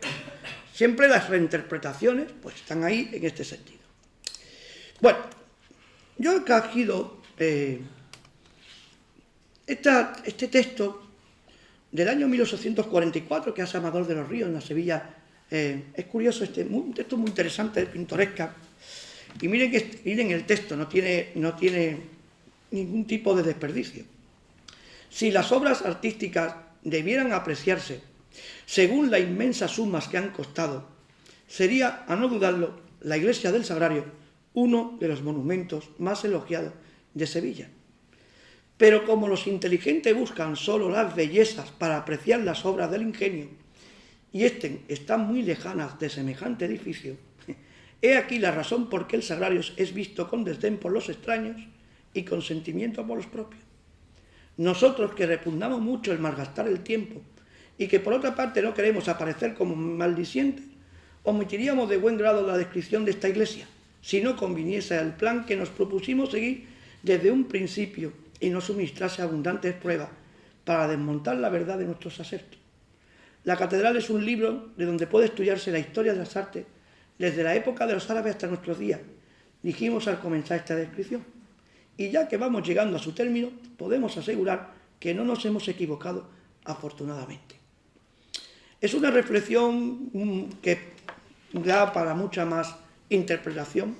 siempre las reinterpretaciones, pues están ahí en este sentido. Bueno, yo he cogido este texto del año 1844, que hace Amador de los Ríos en la Sevilla. Es curioso, un texto muy interesante, pintoresca, y miren el texto, no tiene ningún tipo de desperdicio. Si las obras artísticas debieran apreciarse según las inmensas sumas que han costado, sería, a no dudarlo, la iglesia del Sagrario uno de los monumentos más elogiados de Sevilla. Pero como los inteligentes buscan solo las bellezas para apreciar las obras del ingenio, y están muy lejanas de semejante edificio, he aquí la razón por qué el Sagrario es visto con desdén por los extraños y con sentimiento por los propios. Nosotros, que repugnamos mucho el malgastar el tiempo y que por otra parte no queremos aparecer como maldicientes, omitiríamos de buen grado la descripción de esta iglesia, si no conviniese al plan que nos propusimos seguir desde un principio y nos suministrase abundantes pruebas para desmontar la verdad de nuestros asertos. La catedral es un libro de donde puede estudiarse la historia de las artes desde la época de los árabes hasta nuestros días, dijimos al comenzar esta descripción. Y ya que vamos llegando a su término, podemos asegurar que no nos hemos equivocado, afortunadamente. Es una reflexión que da para mucha más interpretación,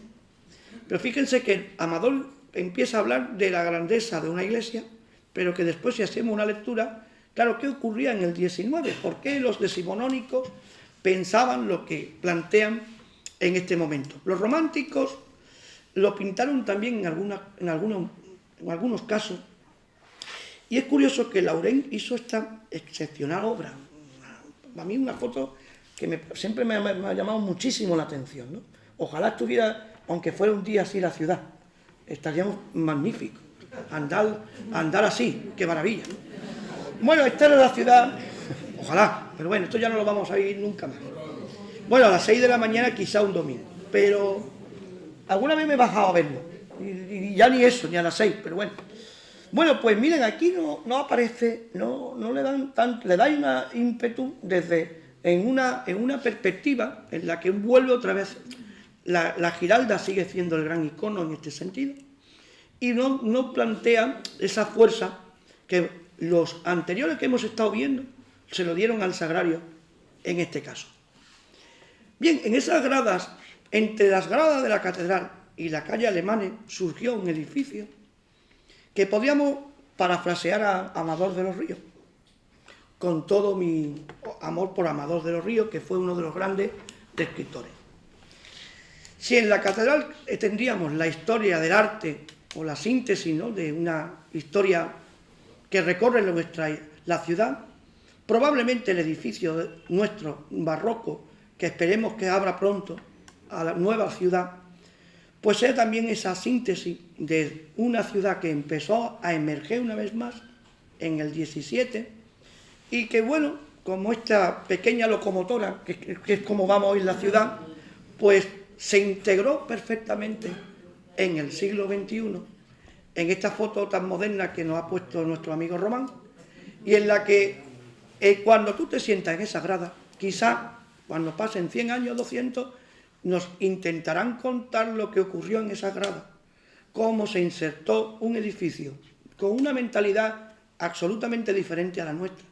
pero fíjense que Amador empieza a hablar de la grandeza de una iglesia, pero que después, si hacemos una lectura, claro, ¿qué ocurría en el 19? ¿Por qué los decimonónicos pensaban lo que plantean en este momento? Los románticos lo pintaron también en algunos casos, y es curioso que Laurent hizo esta excepcional obra. A mí una foto que siempre me ha llamado muchísimo la atención, ¿no? Ojalá estuviera, aunque fuera un día así, la ciudad. Estaríamos magníficos. Andar así, qué maravilla, ¿no? Bueno, esta era la ciudad, ojalá, pero bueno, esto ya no lo vamos a vivir nunca más. Bueno, a las 6 de la mañana quizá un domingo, pero alguna vez me he bajado a verlo, y ya ni eso, ni a las 6, pero bueno. Bueno, pues miren, aquí no aparece, no le dan tanto, le da una ímpetu en una perspectiva en la que vuelve otra vez, la Giralda sigue siendo el gran icono en este sentido, y no plantea esa fuerza que los anteriores que hemos estado viendo se lo dieron al Sagrario en este caso. Bien, en esas gradas, entre las gradas de la catedral y la calle Alemane, surgió un edificio que podíamos parafrasear a Amador de los Ríos, con todo mi amor por Amador de los Ríos, que fue uno de los grandes escritores. Si en la catedral tendríamos la historia del arte o la síntesis, ¿no?, de una historia que recorre la ciudad, probablemente el edificio nuestro barroco, que esperemos que abra pronto a la nueva ciudad, pues sea también esa síntesis de una ciudad que empezó a emerger una vez más en el 17 y que, bueno, como esta pequeña locomotora, que es como vamos hoy en la ciudad, pues se integró perfectamente en el siglo XXI, en esta foto tan moderna que nos ha puesto nuestro amigo Román, y en la que cuando tú te sientas en esa grada, quizá cuando pasen 100 años, 200, nos intentarán contar lo que ocurrió en esa grada, cómo se insertó un edificio con una mentalidad absolutamente diferente a la nuestra,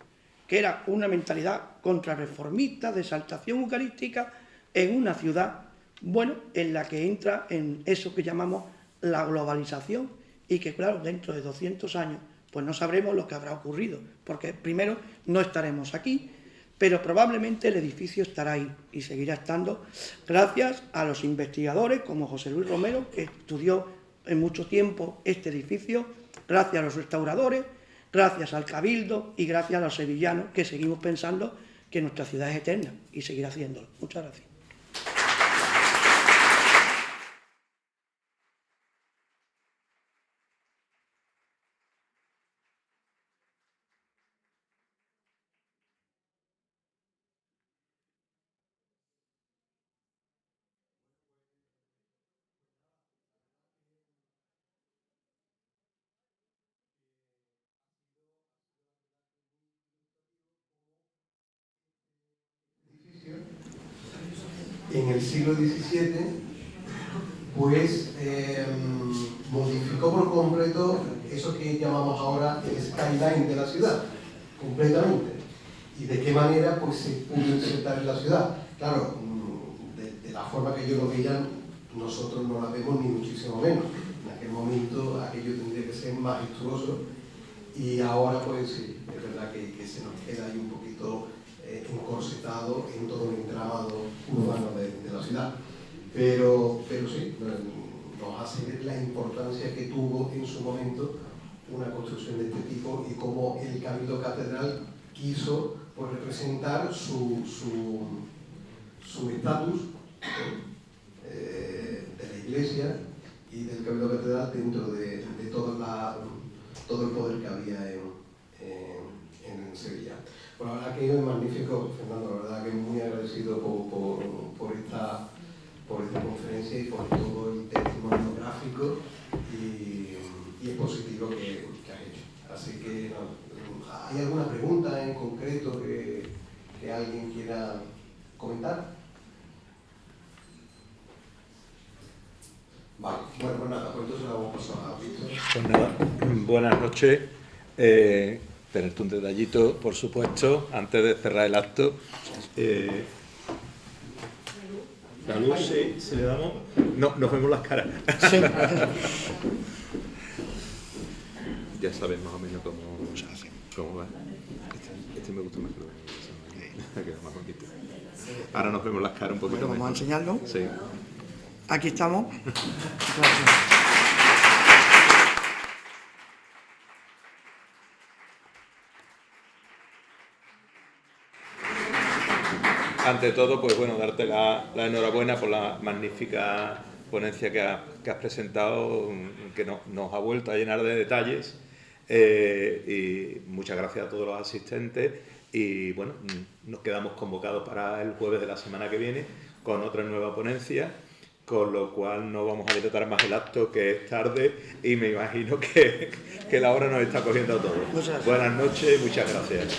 que era una mentalidad contrarreformista, de exaltación eucarística, en una ciudad, bueno, en la que entra en eso que llamamos la globalización, y que, claro, dentro de 200 años, pues no sabremos lo que habrá ocurrido, porque primero no estaremos aquí, pero probablemente el edificio estará ahí y seguirá estando gracias a los investigadores como José Luis Romero, que estudió en mucho tiempo este edificio, gracias a los restauradores, gracias al Cabildo y gracias a los sevillanos, que seguimos pensando que nuestra ciudad es eterna y seguirá haciéndolo. Muchas gracias. En el siglo XVII, pues modificó por completo eso que llamamos ahora el skyline de la ciudad, completamente. Y de qué manera pues se pudo insertar en la ciudad. Claro, de la forma que ellos lo veían, nosotros no la vemos ni muchísimo menos. En aquel momento aquello tendría que ser majestuoso y ahora pues sí, es verdad que se nos queda ahí un poquito encorsetado en todo el entramado urbano de la ciudad. Pero sí, nos hace ver la importancia que tuvo en su momento una construcción de este tipo y cómo el Cabildo Catedral quiso pues, representar su estatus de la Iglesia y del Cabildo Catedral dentro de todo el poder que había en Sevilla. Bueno, la verdad que es magnífico, Fernando, la verdad que muy agradecido por esta conferencia y por todo el testimonio gráfico y expositivo que has hecho. Así que, ¿hay alguna pregunta en concreto que alguien quiera comentar? Vale, bueno, pues nada, pues entonces la vamos a pasar a Víctor. Pues nada, buenas noches. Tenerte un detallito, por supuesto, antes de cerrar el acto. La luz, si le damos... No, nos vemos las caras. Sí. ya sabes más o menos cómo va. Este me gusta más que lo que queda más bonito. Ahora nos vemos las caras un poquito Bueno, vamos a enseñarlo. Sí. Aquí estamos. Gracias. Ante todo, pues bueno, darte la enhorabuena por la magnífica ponencia que has presentado, que nos ha vuelto a llenar de detalles. Y muchas gracias a todos los asistentes. Y bueno, nos quedamos convocados para el jueves de la semana que viene con otra nueva ponencia, con lo cual no vamos a dilatar más el acto, que es tarde y me imagino que la hora nos está cogiendo a todos. Buenas noches y muchas gracias.